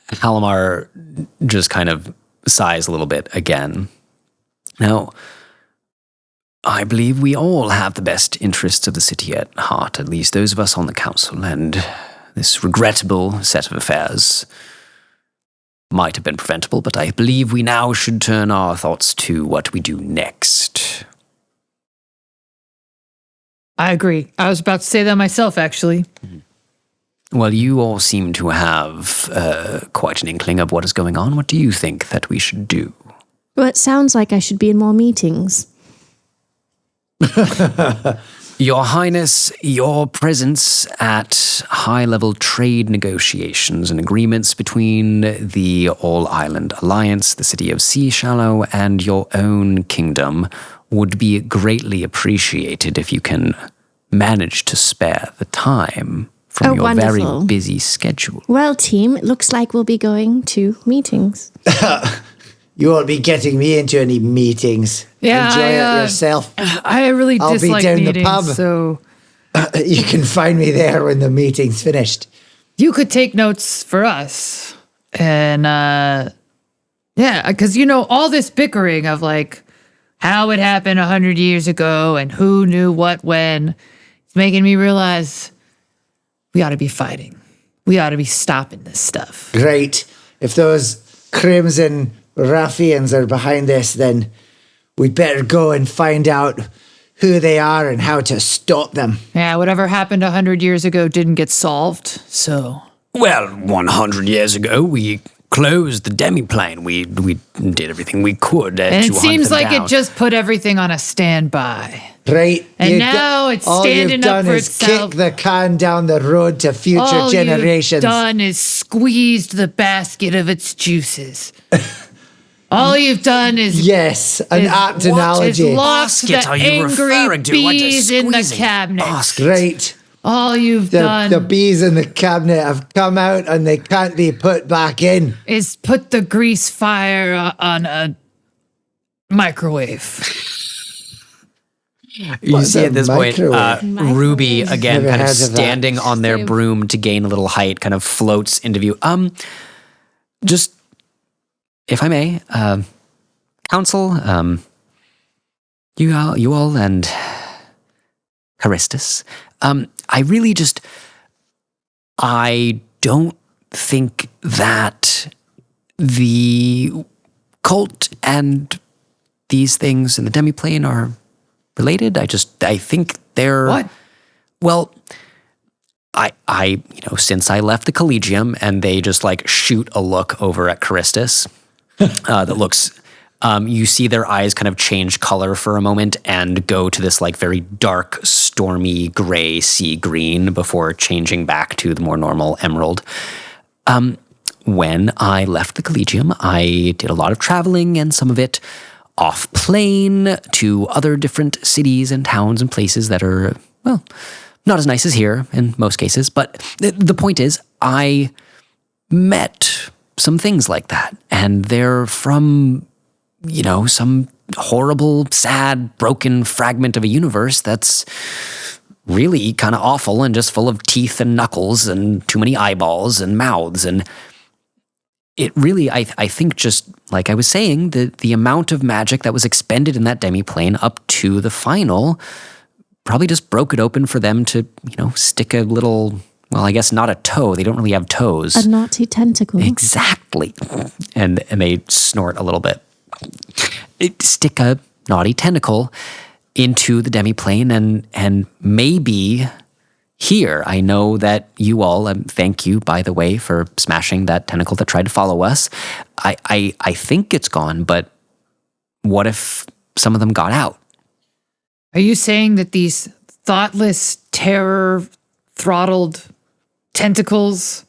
Halimar just kind of sighs a little bit again. Now, I believe we all have the best interests of the city at heart, at least those of us on the council, and this regrettable set of affairs might have been preventable, but I believe we now should turn our thoughts to what we do next. I agree. I was about to say that myself, actually. Well, you all seem to have quite an inkling of what is going on. What do you think that we should do? Well, it sounds like I should be in more meetings. Your Highness, your presence at high-level trade negotiations and agreements between the All-Island Alliance, the city of Seashallow, and your own kingdom would be greatly appreciated if you can manage to spare the time from your wonderful. very busy schedule. Well, team, it looks like we'll be going to meetings. You won't be getting me into any meetings. Yeah, Enjoy it yourself. I really I'll be dislike down the meetings, pub. so You can find me there when the meeting's finished. you could take notes for us. And yeah, because all this bickering of like how it happened 100 years ago and who knew what when, it's making me realize we ought to be fighting. We ought to be stopping this stuff. Right. If those Crimson ruffians are behind this, then we'd better go and find out who they are and how to stop them. Yeah, whatever happened 100 years ago didn't get solved, so... Well, 100 years ago, we closed the demiplane. We did everything we could And to it hunt seems them like down. it just put everything on a standby. Right. And now it's standing up for All you've done itself. is kick the can down the road to future All generations. you've done is squeezed the basket of its juices. All you've done is... Yes, an apt analogy. Is lost the Basket are you referring angry to? What is bees in the squeezing? cabinet. Basket. Right. All you've done The bees in the cabinet have come out and they can't be put back in. is put the grease fire on a microwave. You What's see a at this point, microwave? Ruby again, Never kind of heard of that. standing on their broom to gain a little height, kind of floats into view. Just if I may, council, you all, and Charistus. I really I don't think that the cult and these things in the demiplane are related. I think they're... What? Well, I since I left the Collegium and they just like shoot a look over at Charistus that looks... you see their eyes kind of change color for a moment and go to this like very dark, stormy gray sea green before changing back to the more normal emerald. When I left the Collegium, I did a lot of traveling and some of it off plane to other different cities and towns and places that are, well, not as nice as here in most cases. But the point is, I met some things like that, and they're from... some horrible, sad, broken fragment of a universe that's really kind of awful and just full of teeth and knuckles and too many eyeballs and mouths. And it really, I think just like I was saying, the amount of magic that was expended in that demiplane up to the final probably just broke it open for them to, stick a little... Well, I guess not a toe. They don't really have toes. A naughty tentacle. Exactly. And they snort a little bit. Stick a naughty tentacle into the demiplane and maybe here. I know that you all, thank you, by the way, for smashing that tentacle that tried to follow us. I think it's gone, but what if some of them got out? Are you saying that these thoughtless, terror-throttled tentacles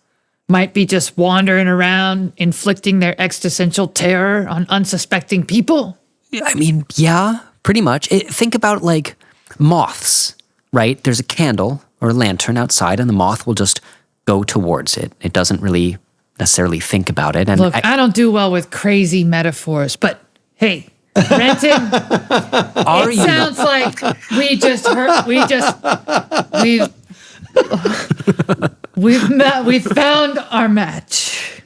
might be just wandering around, inflicting their existential terror on unsuspecting people? I mean, yeah, pretty much. Think about like moths, right? There's a candle or a lantern outside and the moth will just go towards it. It doesn't really necessarily think about it. And Look, I don't do well with crazy metaphors, but hey, Renton, it sounds like we found our match.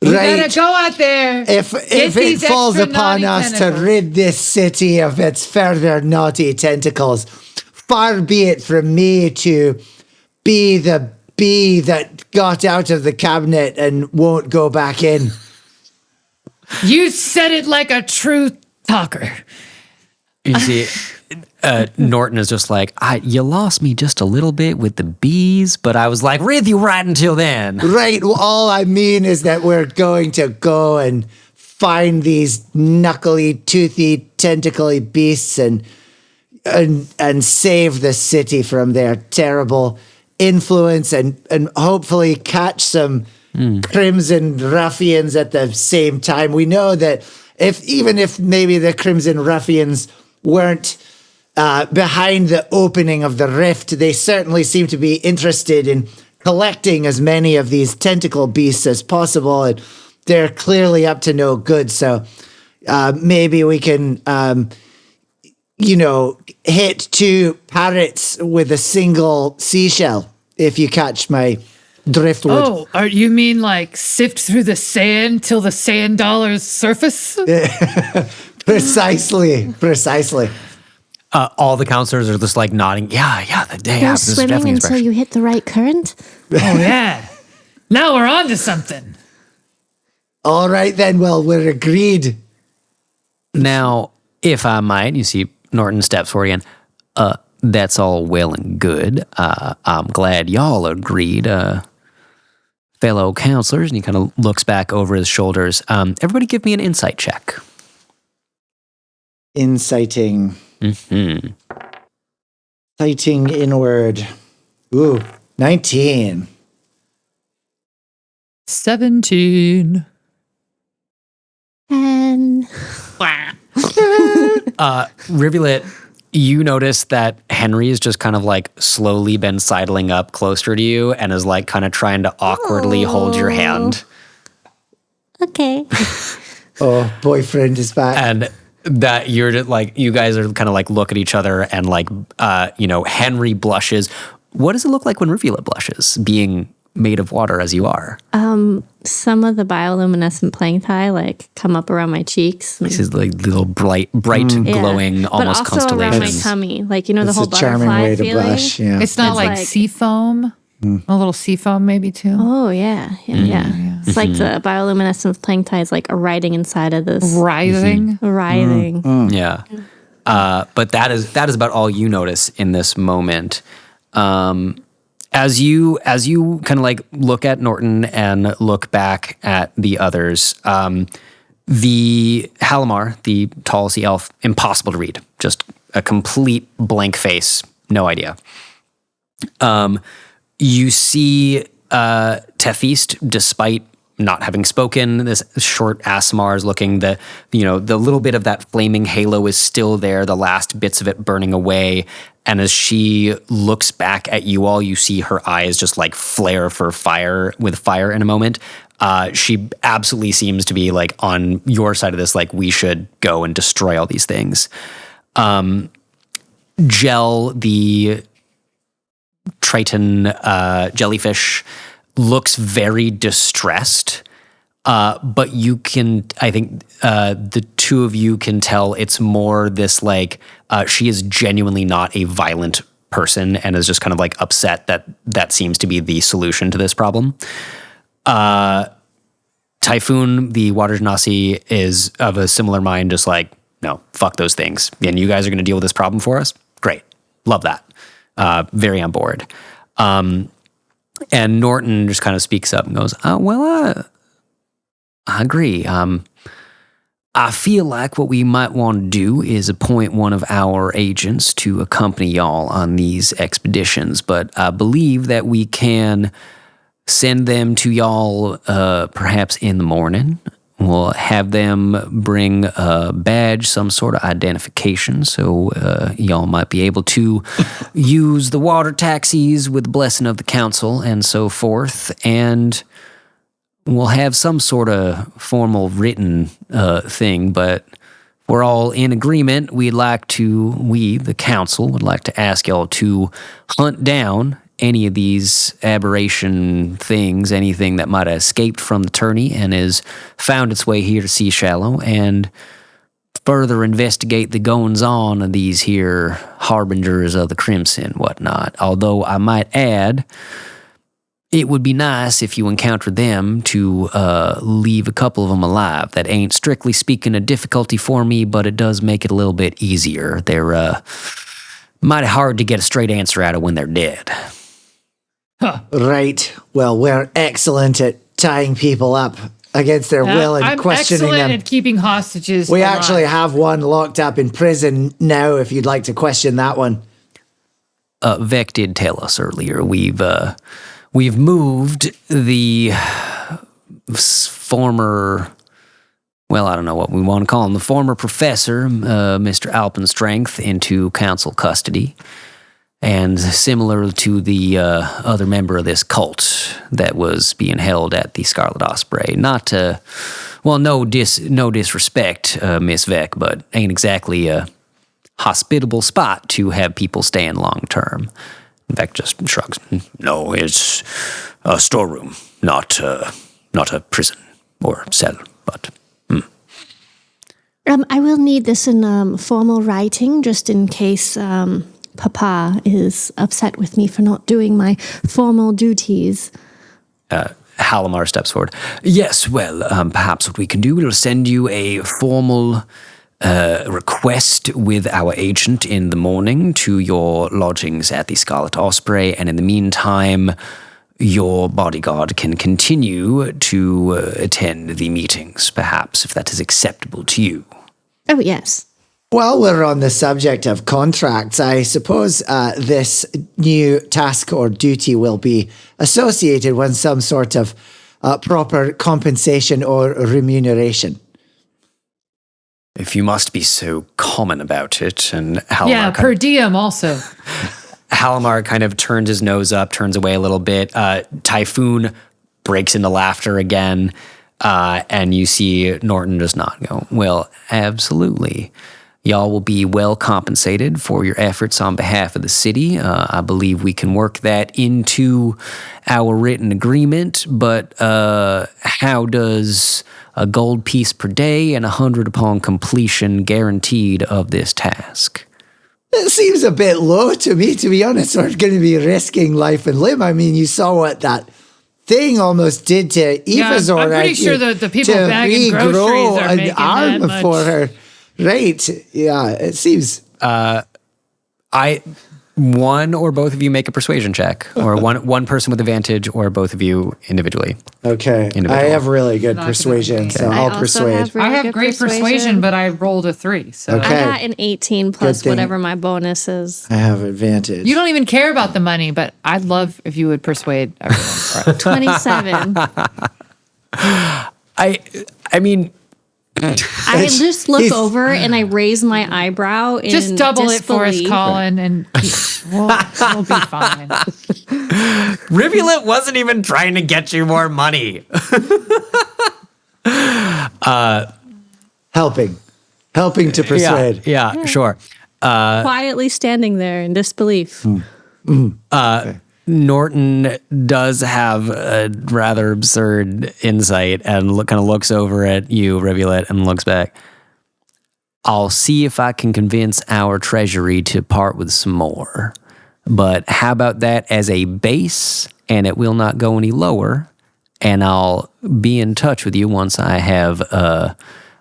We gotta go out there. If it falls upon us to rid this city of its further naughty tentacles, far be it from me to be the bee that got out of the cabinet and won't go back in. You said it like a true talker. You see, Norton is just like, you lost me just a little bit with the bees, but I was like with you right until then. Right. Well, all I mean is that we're going to go and find these knuckly, toothy, tentacly beasts and save the city from their terrible influence and hopefully catch some Crimson ruffians at the same time. We know that even if maybe the Crimson ruffians weren't behind the opening of the rift, they certainly seem to be interested in collecting as many of these tentacle beasts as possible, and they're clearly up to no good. So maybe we can, hit 2 parrots with a single seashell, if you catch my driftwood. Oh, you mean like sift through the sand till the sand dollars surface? Precisely. All the counselors are just like nodding. Yeah, the day Go after this is swimming definitely until fresh. you hit the right current. Oh, yeah. Now we're on to something. All right, then. Well, we're agreed. Now, if I might, you see Norton steps forward again. That's all well and good. I'm glad y'all agreed, fellow counselors. And he kind of looks back over his shoulders. Everybody give me an insight check. Inciting. Mm-hmm. Citing inward. Ooh, 19. 17. And Rivulet, you notice that Henry has just kind of like slowly been sidling up closer to you and is like kind of trying to awkwardly hold your hand. okay. Oh, boyfriend is back. And that you're just like, you guys are kind of like look at each other and like, Henry blushes. What does it look like when Rivulet blushes, being made of water as you are? Some of the bioluminescent plankton like come up around my cheeks. This is like little bright glowing, Yeah. almost but also around my constellations. tummy, like the That's whole a charming butterfly way to feeling. blush. Yeah. It's not It's like, like- sea foam. A little sea foam maybe too. Oh yeah. It's like the bioluminescent plankton is like riding inside of this Writhing. writhing. Yeah. But that is about all you notice in this moment. As you kind of like look at Norton and look back at the others, the Halimar, the tall sea elf, impossible to read. Just a complete blank face, no idea. You see Tethys, despite not having spoken, this short Aasimar is looking, the little bit of that flaming halo is still there, the last bits of it burning away. And as she looks back at you all, you see her eyes just like flare with fire in a moment. She absolutely seems to be like on your side of this, like we should go and destroy all these things. Gel, the Triton jellyfish, looks very distressed, but you can, I think the two of you can tell it's more this like, she is genuinely not a violent person and is just kind of like upset that seems to be the solution to this problem. Typhoon, the water genasi, is of a similar mind, just like, no, fuck those things. And you guys are going to deal with this problem for us? Great. Love that. Very on board. And Norton just kind of speaks up and goes, I agree. I feel like what we might want to do is appoint one of our agents to accompany y'all on these expeditions, but I believe that we can send them to y'all perhaps in the morning. We'll have them bring a badge, some sort of identification, so y'all might be able to use the water taxis with the blessing of the council and so forth. And we'll have some sort of formal written thing, but we're all in agreement. We, the council, would like to ask y'all to hunt down any of these aberration things, anything that might have escaped from the tourney and has found its way here to Seashallow, and further investigate the goings-on of these here harbingers of the crimson and whatnot. Although I might add, it would be nice if you encounter them to leave a couple of them alive. That ain't strictly speaking a difficulty for me, but it does make it a little bit easier. They're mighty hard to get a straight answer out of when they're dead. Right. Well, we're excellent at tying people up against their will and I'm questioning excellent them. at keeping hostages. We alive. actually have one locked up in prison now, if you'd like to question that one. Vec did tell us earlier we've moved the former, well, I don't know what we want to call him, the former professor, Mr. Alpenstrength, into council custody. And similar to the other member of this cult that was being held at the Scarlet Osprey. Not, no disrespect, Miss Vec, but ain't exactly a hospitable spot to have people staying long term. Vec just shrugs. No, it's a storeroom, not a prison or cell, but... I will need this in formal writing, just in case Papa is upset with me for not doing my formal duties. Halimar steps forward. Yes, well, perhaps what we can do, we'll send you a formal request with our agent in the morning to your lodgings at the Scarlet Osprey, and in the meantime, your bodyguard can continue to attend the meetings, perhaps, if that is acceptable to you. Oh, yes. While we're on the subject of contracts, I suppose this new task or duty will be associated with some sort of proper compensation or remuneration. If you must be so common about it, and Halimar... Yeah, per diem also. Halimar kind of turns his nose up, turns away a little bit. Typhoon breaks into laughter again, and you see Norton does not go, well, absolutely. Y'all will be well compensated for your efforts on behalf of the city. I believe we can work that into our written agreement, but how does a gold piece per day and 100 upon completion guaranteed of this task? It seems a bit low to me, to be honest. We're going to be risking life and limb. I mean, you saw what that thing almost did to Evazor. I'm pretty sure that the people bagging groceries are making arm that much. for her. Right. Yeah, it seems... One or both of you make a persuasion check, or one person with advantage, or both of you individually. Okay. I have really good persuasion, so I'll persuade. I have great persuasion, but I rolled a 3. So Okay. I got an 18 plus thing. whatever my bonus is. I have advantage. you don't even care about the money, but I'd love if you would persuade everyone. 27. I mean, I just look over and I raise my eyebrow in Just double it for us, disbelief. Colin, and we'll be fine. Rivulet wasn't even trying to get you more money. Helping to persuade. Yeah, sure. Quietly standing there in disbelief. Norton does have a rather absurd insight and kind of looks over at you, Rivulet, and looks back. I'll see if I can convince our treasury to part with some more. But how about that as a base, and it will not go any lower, and I'll be in touch with you once I have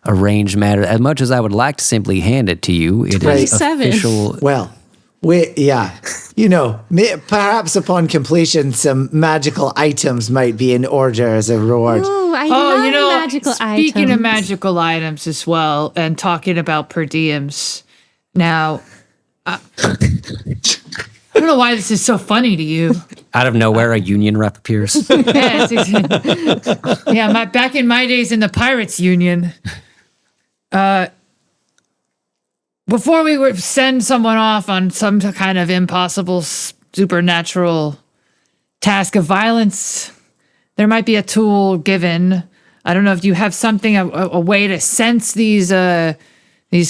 arranged matter. As much as I would like to simply hand it to you, it is 27. official. Well, perhaps upon completion, some magical items might be in order as a reward. Ooh, I love magical speaking items. of magical items as well, and talking about per diems, now, I don't know why this is so funny to you. Out of nowhere, a union rep appears. Yeah, back in my days in the Pirates Union, before we would send someone off on some kind of impossible supernatural task of violence, there might be a tool given. I don't know if you have something, a way to sense these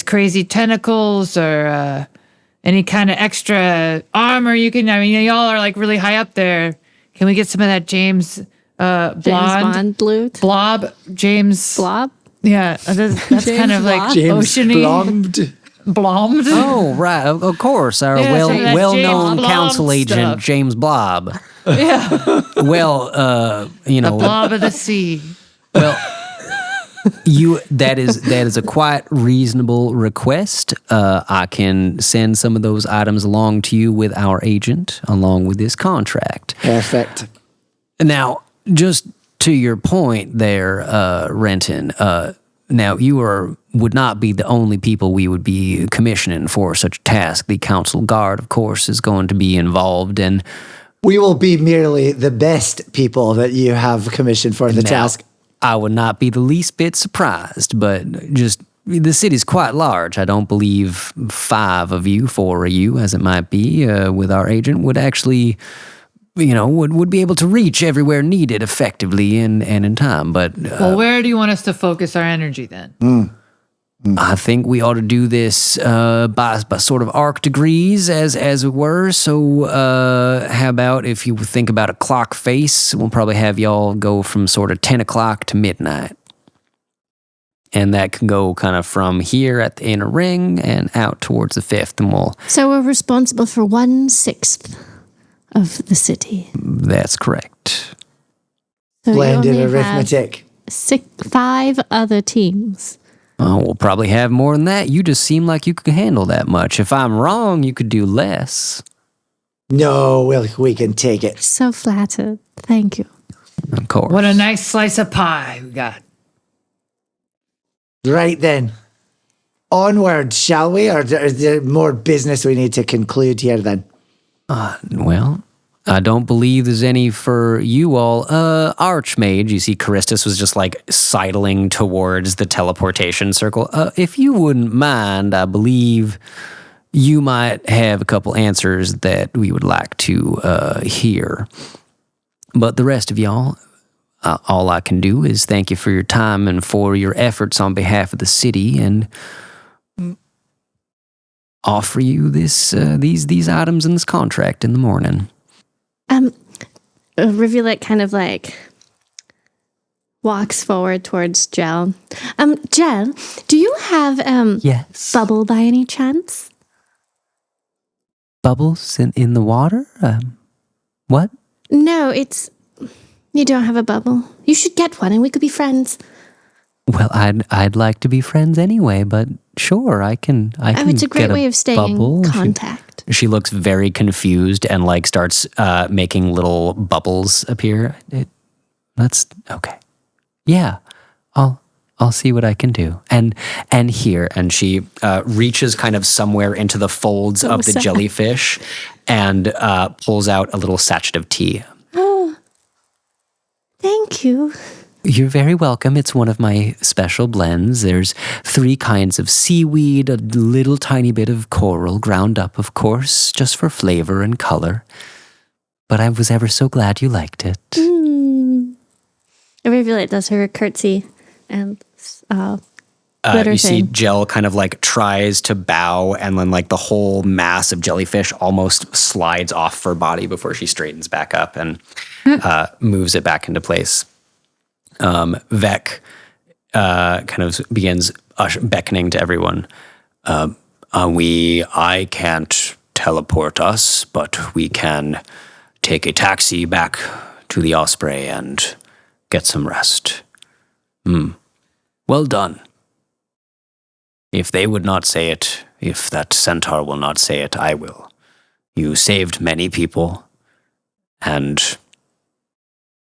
crazy tentacles or any kind of extra armor you can. I mean, y'all are like really high up there. Can we get some of that James Bond loot. Blob? James Blob? Yeah, that's kind of like James oceany. Blommed. Oh, right. Of course. Our Yeah, so that well-known James council Blob agent, stuff. James Blob. Yeah. Well, you The know, blob of the sea. well, that is a quite reasonable request. I can send some of those items along to you with our agent, along with this contract. Perfect. Now, just to your point there, Renton, now you would not be the only people we would be commissioning for such a task. The council guard, of course, is going to be involved, and We will be merely the best people that you have commissioned for the now, task. I would not be the least bit surprised, but just the city's quite large. I don't believe 4 of you, as it might be, with our agent, would actually, would be able to reach everywhere needed effectively and in time. But Well, where do you want us to focus our energy then? I think we ought to do this by sort of arc degrees, as it were. So how about if you think about a clock face, we'll probably have y'all go from sort of 10 o'clock to midnight. And that can go kind of from here at the inner ring and out towards the 5th. And So we're responsible for 1/6 of the city. that's correct. So you Blended only have arithmetic. 5 other teams. Oh, we'll probably have more than that. You just seem like you could handle that much. If I'm wrong, you could do less. No, we can take it. So flattered. Thank you. Of course. What a nice slice of pie we got. Right then. Onward, shall we? Or is there more business we need to conclude here then? Well, I don't believe there's any for you all. Archmage, you see Charistus was just like sidling towards the teleportation circle. If you wouldn't mind, I believe you might have a couple answers that we would like to hear. But the rest of y'all, all I can do is thank you for your time and for your efforts on behalf of the city, and offer you these items in this contract in the morning. Rivulet kind of like walks forward towards Gel. Gel, do you have Yes. bubble by any chance? Bubbles in the water? What? No, you don't have a bubble. You should get one and we could be friends. Well, I'd like to be friends anyway, but sure, I can It's a great get way of staying bubble. in contact. She looks very confused and like starts making little bubbles appear. That's okay. Yeah, I'll see what I can do. And here, and she reaches kind of somewhere into the folds of the sad. jellyfish and pulls out a little sachet of tea. Oh, thank you. You're very welcome. It's one of my special blends. There's 3 kinds of seaweed, a little tiny bit of coral ground up, of course, just for flavor and color. But I was ever so glad you liked it. Rivulet does her curtsy and glitter You see thing. Jell kind of like tries to bow, and then like the whole mass of jellyfish almost slides off her body before she straightens back up and moves it back into place. Vec kind of begins beckoning to everyone. I can't teleport us, but we can take a taxi back to the Osprey and get some rest. Well done. If they would not say it, if that centaur will not say it, I will. You saved many people, and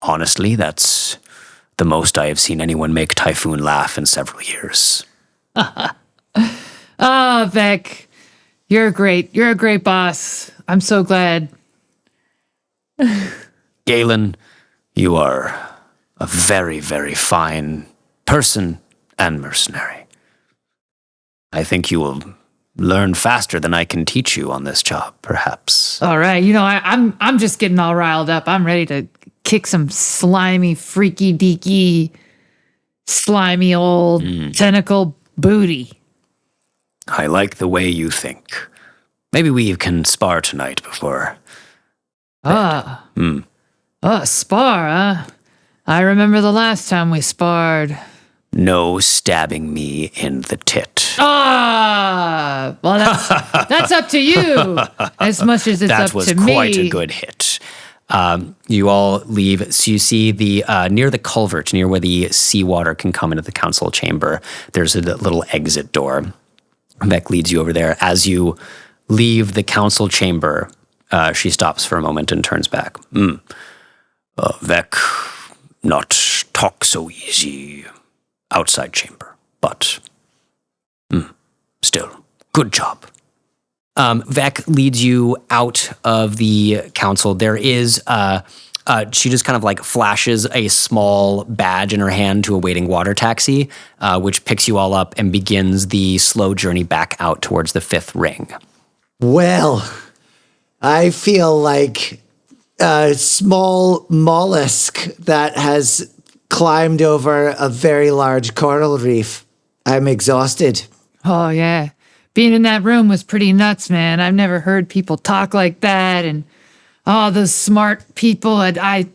honestly, that's the most I have seen anyone make Typhoon laugh in several years. Vec, you're great. You're a great boss. I'm so glad. Galen, you are a very, very fine person and mercenary. I think you will learn faster than I can teach you on this job, perhaps. All right, I'm just getting all riled up. I'm ready to kick some slimy, freaky deaky, slimy old tentacle booty. I like the way you think. Maybe we can spar tonight before. Spar, huh? I remember the last time we sparred. No stabbing me in the tit. Well, that's up to you as much as it's That up was to me. quite a good hit. You all leave. So you see the near the culvert, near where the seawater can come into the council chamber, there's a little exit door. Vec leads you over there. As you leave the council chamber, she stops for a moment and turns back. Vec, not talk so easy outside chamber, but still, good job. Vec leads you out of the council. There is, she just kind of like flashes a small badge in her hand to a waiting water taxi, which picks you all up and begins the slow journey back out towards the 5th ring. Well, I feel like a small mollusk that has climbed over a very large coral reef. I'm exhausted. Oh, yeah. Being in that room was pretty nuts, man. I've never heard people talk like that, and those smart people. I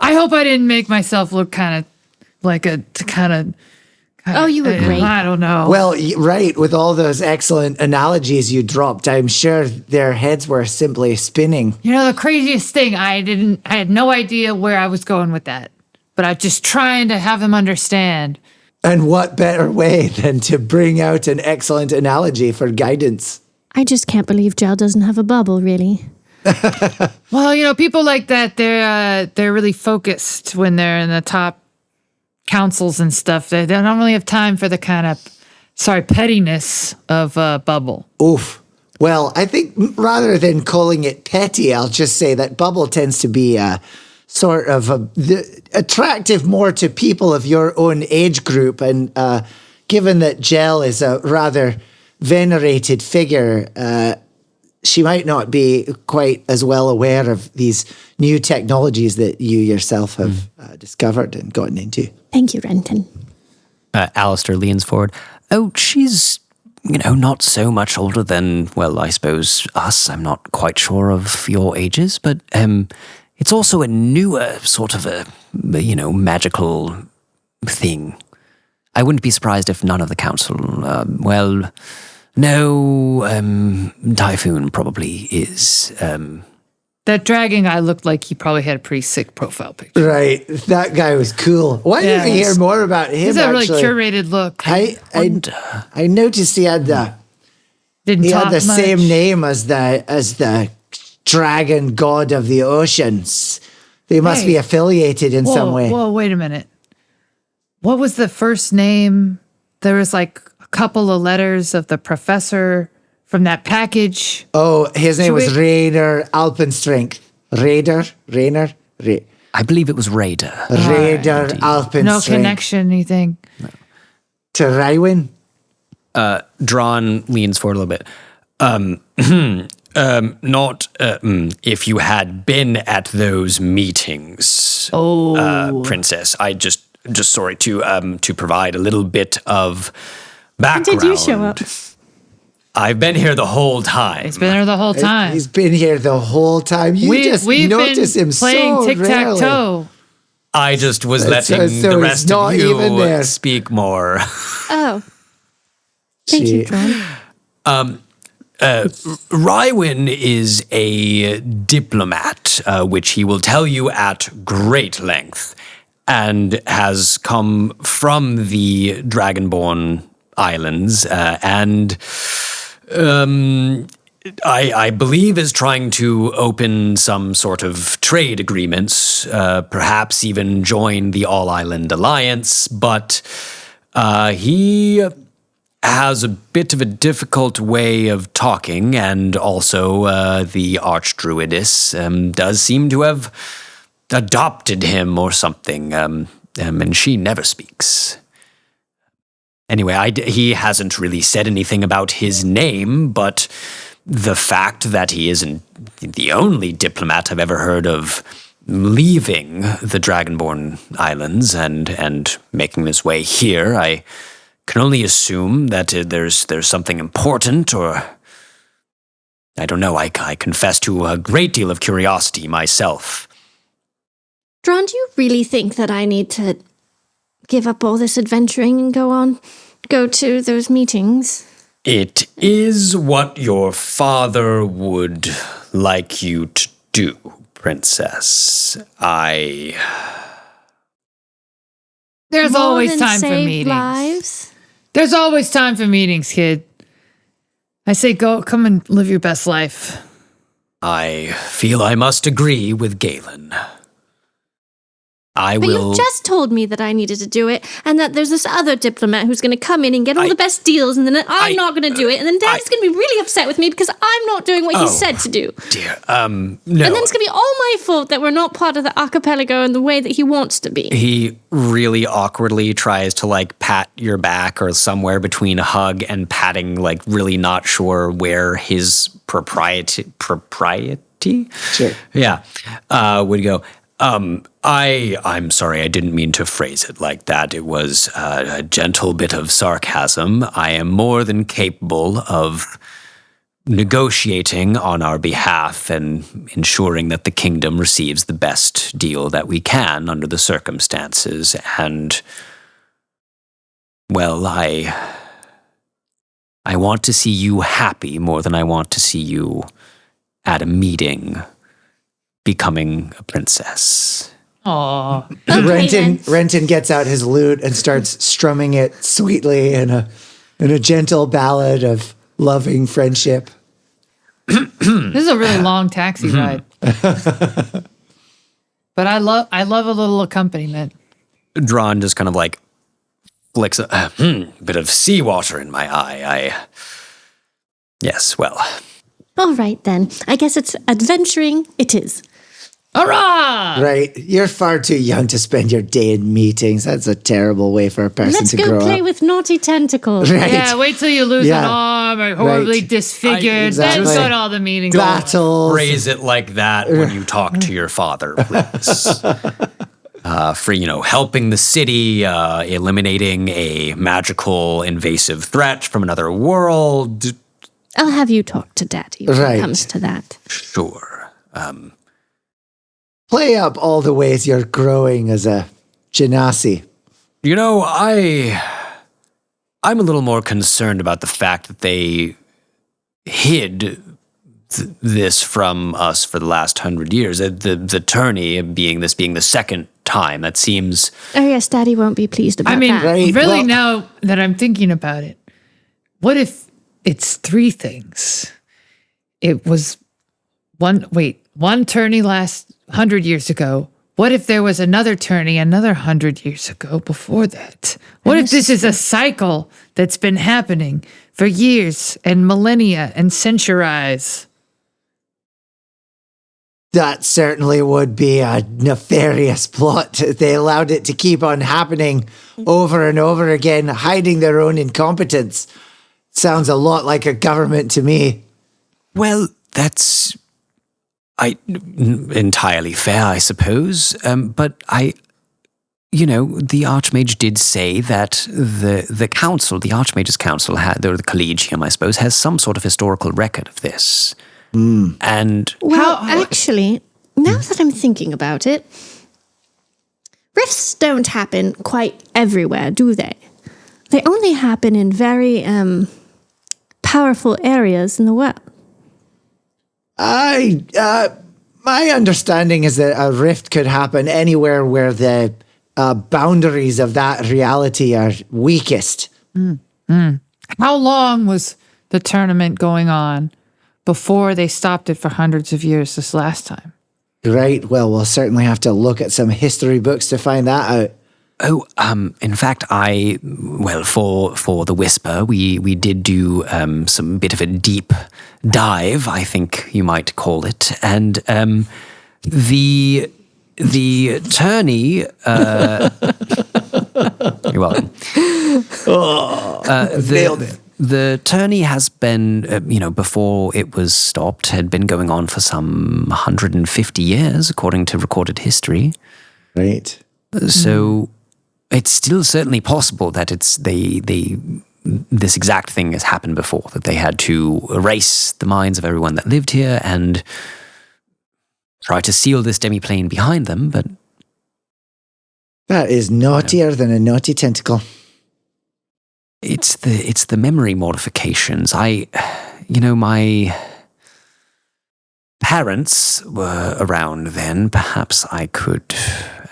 hope I didn't make myself look kind of like a kind of. Oh, you were great. I don't know. Well, right, with all those excellent analogies you dropped, I'm sure their heads were simply spinning. You know, the craziest thing, I had no idea where I was going with that, but I'm just trying to have them understand. And what better way than to bring out an excellent analogy for guidance? I just can't believe Gel doesn't have a bubble, really. Well, you know, people like that, they're really focused when they're in the top councils and stuff. They don't really have time for the kind of, pettiness of Bubble. Oof. Well, I think rather than calling it petty, I'll just say that Bubble tends to be sort of attractive more to people of your own age group. And given that Gel is a rather venerated figure, she might not be quite as well aware of these new technologies that you yourself have discovered and gotten into. Thank you, Renton. Alistair leans forward. Oh, she's, not so much older than, well, I suppose us. I'm not quite sure of your ages, but it's also a newer sort of a, magical thing. I wouldn't be surprised if none of the council, Typhoon probably is. That dragon guy looked like he probably had a pretty sick profile picture. Right. That guy was cool. Why didn't we hear more about him? He's a really curated look. I noticed he had the same name as the dragon god of the oceans. They must be affiliated in some way. Whoa, wait a minute. What was the first name? There was like a couple of letters of the professor from that package. Oh, his name was Rainer Alpenstrength. Rainer. I believe it was Raider. Raider Alpenstrength. No connection, you think? No. To Rywin? Drawn leans forward a little bit. Not if you had been at those meetings, Princess. I just sorry to provide a little bit of background. When did you show up? I've been here the whole time. He's been here the whole time. He's been here the whole time. We've notice been him playing so tic-tac-toe. I just was letting the rest of you speak more. Oh. Thank you, John. Rywin is a diplomat, which he will tell you at great length, and has come from the Dragonborn Islands, and I believe is trying to open some sort of trade agreements, perhaps even join the All-Island Alliance, but he has a bit of a difficult way of talking, and also the Archdruidess does seem to have adopted him or something, and she never speaks. Anyway, he hasn't really said anything about his name, but the fact that he isn't the only diplomat I've ever heard of leaving the Dragonborn Islands and making his way here, I can only assume that there's something important, or I don't know. I confess to a great deal of curiosity myself. Drawn, do you really think that I need to give up all this adventuring and go to those meetings? It is what your father would like you to do, Princess. There's More always than time for save meetings. lives. There's always time for meetings, kid. I say come and live your best life. I feel I must agree with Galen. I But will. you just told me that I needed to do it, and that there's this other diplomat who's going to come in and get all the best deals, and then I'm not going to do it, and then Dad's going to be really upset with me because I'm not doing what he said to do. Dear, no. And then it's going to be all my fault that we're not part of the archipelago in the way that he wants to be. He really awkwardly tries to like pat your back or somewhere between a hug and patting, like really not sure where his propriety? Sure. Yeah, would go. I'm sorry, I didn't mean to phrase it like that. It was a gentle bit of sarcasm. I am more than capable of negotiating on our behalf and ensuring that the kingdom receives the best deal that we can under the circumstances. And, well, I want to see you happy more than I want to see you at a meeting becoming a princess. Aw. Renton gets out his lute and starts strumming it sweetly in a gentle ballad of loving friendship. This is a really long taxi ride. But I love a little accompaniment. Drawn just kind of like flicks a bit of seawater in my eye. Yes, well. All right, then. I guess it's adventuring. It is. Hurrah! Right. You're far too young to spend your day in meetings. That's a terrible way for a person Let's to go grow play up. with naughty tentacles. Right. Yeah, wait till you lose Yeah. an arm or horribly Right. disfigured. Exactly. Then go to all the meetings. Battles. Phrase it like that when you talk to your father, please. For, helping the city, eliminating a magical invasive threat from another world. I'll have you talk to Daddy when Right. it comes to that. Sure. Play up all the ways you're growing as a genasi. I'm a little more concerned about the fact that they hid this from us for the last 100 years. The tourney being the second time. That seems... Oh, yes, Daddy won't be pleased about that. Right, really well- now that I'm thinking about it, what if it's three things? It was one tourney last 100 years ago. What if there was another tourney another 100 years ago before that? What if this is a cycle that's been happening for years and millennia and centuries? That certainly would be a nefarious plot. They allowed it to keep on happening over and over again, hiding their own incompetence. Sounds a lot like a government to me. Well, that's entirely fair, I suppose. But the Archmage did say that the council, the Archmage's council, or the Collegium, I suppose, has some sort of historical record of this. And Well, actually, now that I'm thinking about it, rifts don't happen quite everywhere, do they? They only happen in very powerful areas in the world. My understanding is that a rift could happen anywhere where the boundaries of that reality are weakest. How long was the tournament going on before they stopped it for hundreds of years this last time? Right. Well, we'll certainly have to look at some history books to find that out. in fact, for the Whisper, we did do some bit of a deep dive, I think you might call it, and the tourney. You're welcome. Nailed it. The tourney has been, before it was stopped, had been going on for some 150 years, according to recorded history. Right. So it's still certainly possible that this exact thing has happened before, that they had to erase the minds of everyone that lived here and try to seal this demiplane behind them, but... That is naughtier than a naughty tentacle. It's the memory modifications. My parents were around then, perhaps I could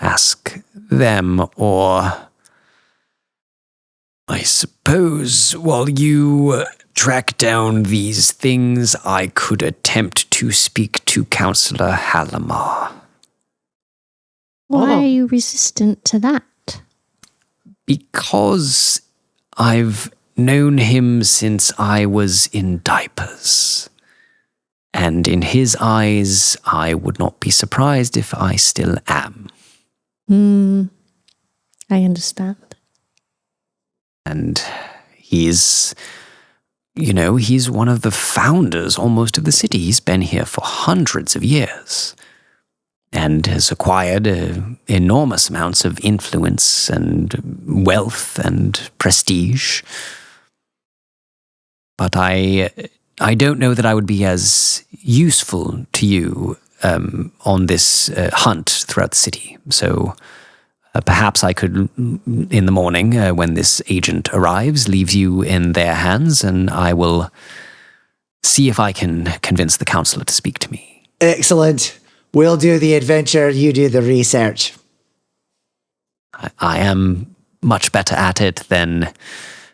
ask them, or I suppose while you track down these things, I could attempt to speak to Counselor Halamar. Why are you resistant to that? Because I've known him since I was in diapers. And in his eyes, I would not be surprised if I still am. I understand. And he's one of the founders almost of the city. He's been here for hundreds of years and has acquired enormous amounts of influence and wealth and prestige. But I don't know that I would be as useful to you on this hunt throughout the city. So perhaps I could, in the morning, when this agent arrives, leave you in their hands, and I will see if I can convince the counselor to speak to me. Excellent. We'll do the adventure, you do the research. I am much better at it than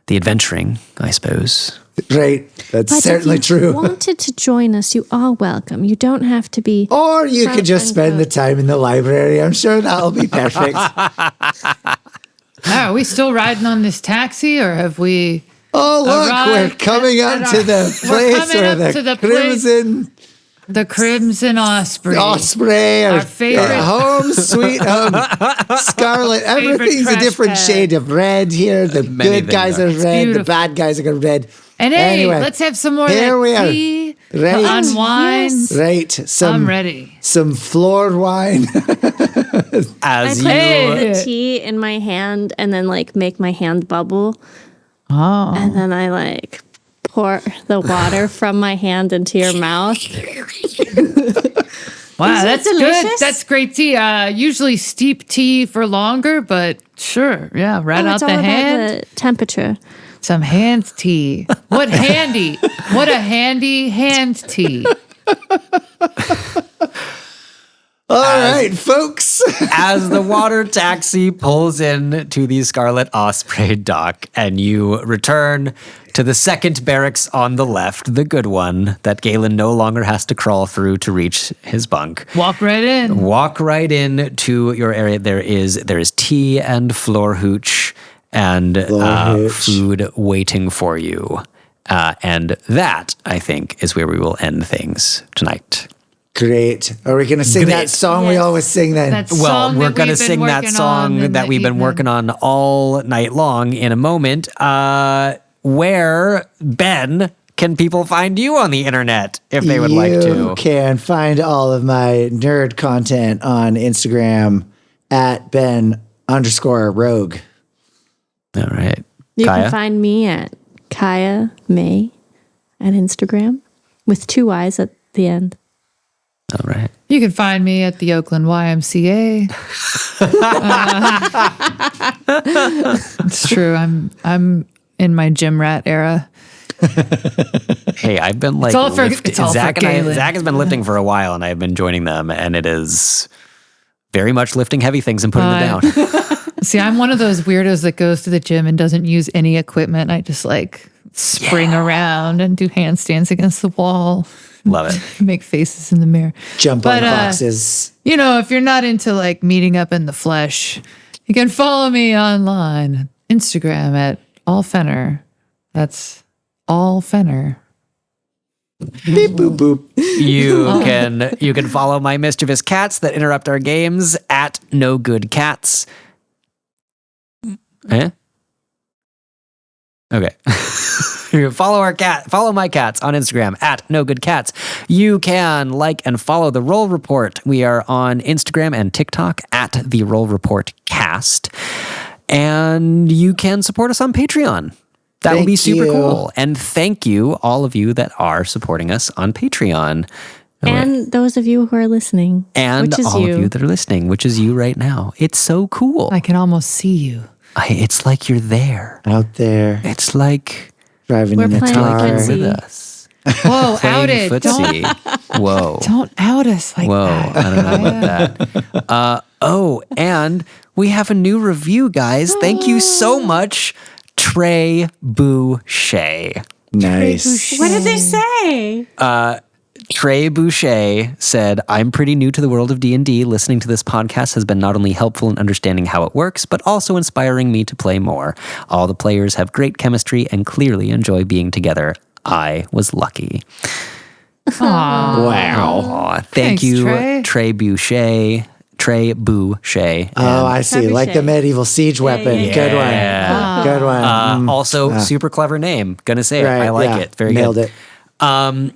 the adventuring, I suppose. Right, that's But certainly if you true. wanted to join us, you are welcome. You don't have to be. Or you could just Front and spend the time in the library. I'm sure that'll be perfect. Are we still riding on this taxi, or have we? Oh, look, we're Arrived coming at up our- to the we're place coming where up to the the place- Crimson The Crimson Osprey. Osprey Our or favorite- home, sweet home, Scarlet. Everything's a trash different pad. shade of red here. The Many good things guys are. are red. The beautiful. bad guys are red. And hey, Anyway, let's have some more here of we that are. tea Right. to unwind. Yes. Right. I'm ready. Some floor wine. As Hey. Tea in my hand and then make my hand bubble. Oh. And then I pour the water from my hand into your mouth. Wow, Isn't it that's delicious? good. That's great tea. Usually steep tea for longer, but sure. Yeah, right out It's all the about hand. the temperature. Some hand tea. What handy. What a handy hand tea. All right, folks. as the water taxi pulls in to the Scarlet Osprey dock and you return to the second barracks on the left, the good one that Galen no longer has to crawl through to reach his bunk. Walk right in. Walk right in to your area. There is tea and floor hooch and hooch. food waiting for you. And that, I think, is where we will end things tonight. Great. Are we going to sing that Great. song we Yes. always sing then? That Well, song we're that going to we've been sing that working song on in that the we've been evening. working on all night long in a moment. Where, Ben, can people find you on the internet if they would like You to? can find all of my nerd content on Instagram at Ben_rogue. All right. You Kaya? can find me at Kaya May at Instagram with 2 Y's at the end. All right. You can find me at the Oakland YMCA. It's true. I'm in my gym rat era. Hey, I've been like all for- lifting. it's all for Zach Galen. has been lifting for a while, and I've been joining them, and it is very much lifting heavy things and putting them down. See, I'm one of those weirdos that goes to the gym and doesn't use any equipment. I just spring around and do handstands against the wall, Love it. make faces in the mirror. Jump But, on boxes. If you're not into meeting up in the flesh, you can follow me online, Instagram at allfenner. That's allfenner. Beep, boop, boop. You can follow my mischievous cats that interrupt our games at No Good Cats. Eh? Okay. You can follow my cats on Instagram at No Good Cats. You can like and follow the Roll Report. We are on Instagram and TikTok at the Roll Report Cast. And you can support us on Patreon. That would be Thank super you. cool. And thank you, all of you that are supporting us on Patreon. And those of you who are listening. And which is all you. of you that are listening, which is you right now. It's so cool. I can almost see you. It's like you're there. Out there, It's like driving We're in a playing car. footsie. with us. Whoa, Playing outed. Don't, footsie. Whoa. Don't out us like Whoa. that. I don't know about that. And we have a new review, guys. Thank you so much, Trey Boucher. Nice. What did they say? Trey Boucher said, I'm pretty new to the world of D&D. Listening to this podcast has been not only helpful in understanding how it works, but also inspiring me to play more. All the players have great chemistry and clearly enjoy being together. I was lucky. Wow. Aw, thank Thanks, you, Trey. Trey Boucher. Trey Boucher. Oh, I see. Like the Trebuchet. medieval siege weapon. yeah. Good one. Good one. Also, super clever name. Gonna say it. Right, I like yeah. it. Very Nailed good. it.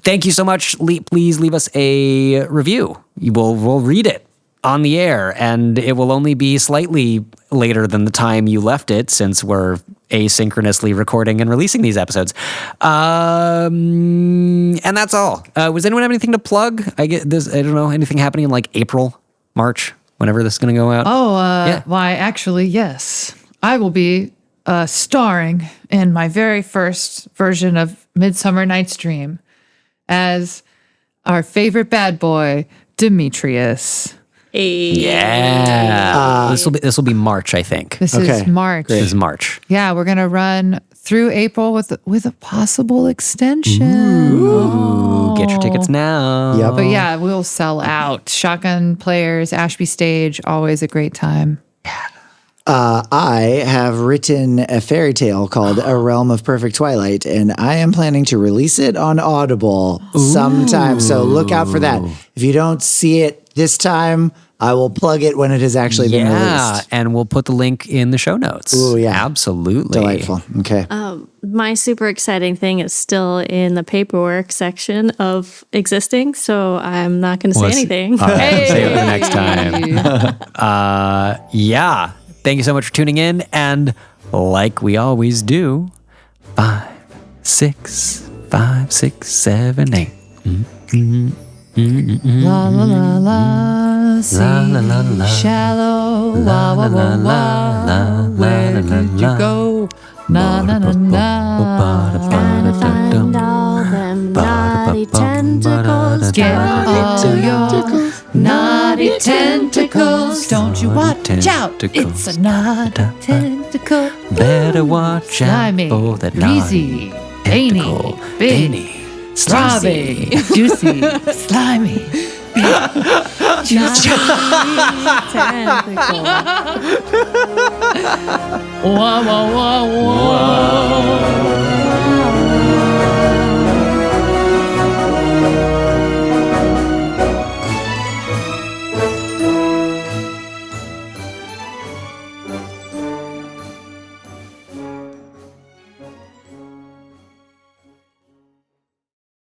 Thank you so much. Please leave us a review. We'll read it on the air, and it will only be slightly later than the time you left it, since we're asynchronously recording and releasing these episodes. And that's all. Was anyone have anything to plug? I don't know, anything happening in like April, March, whenever this is going to go out? Yeah. Why, actually, yes. I will be starring in my very first version of Midsummer Night's Dream as our favorite bad boy, Demetrius. Yeah. This will be March, I think. This Okay, is March. This is March. Yeah, we're gonna run through April with a possible extension. Ooh, get your tickets now. Yep. But yeah, we'll sell out. Shotgun players, Ashby Stage, always a great time. I have written a fairy tale called A Realm of Perfect Twilight, and I am planning to release it on Audible sometime. So look out for that. If you don't see it this time, I will plug it when it has actually been Yeah, released. and we'll put the link in the show notes. Ooh, yeah. Absolutely. Delightful. Okay. My super exciting thing is still in the paperwork section of existing, so I'm not going to say anything. All right, save it for next time. Yeah. Thank you so much for tuning in. And like we always do, 5, 6, 5, 6, 7, 8. La la la la, Seashallow, la la la la, where did you go? Na na na na. Trying to find all them naughty tentacles. Get all your naughty tentacles. Don't you watch out? It's a naughty tentacle. Better watch out Slimy, for that greasy, tentacle. veiny, big, throbbing, juicy, slimy. Tentacle. Whoa, whoa, whoa, whoa.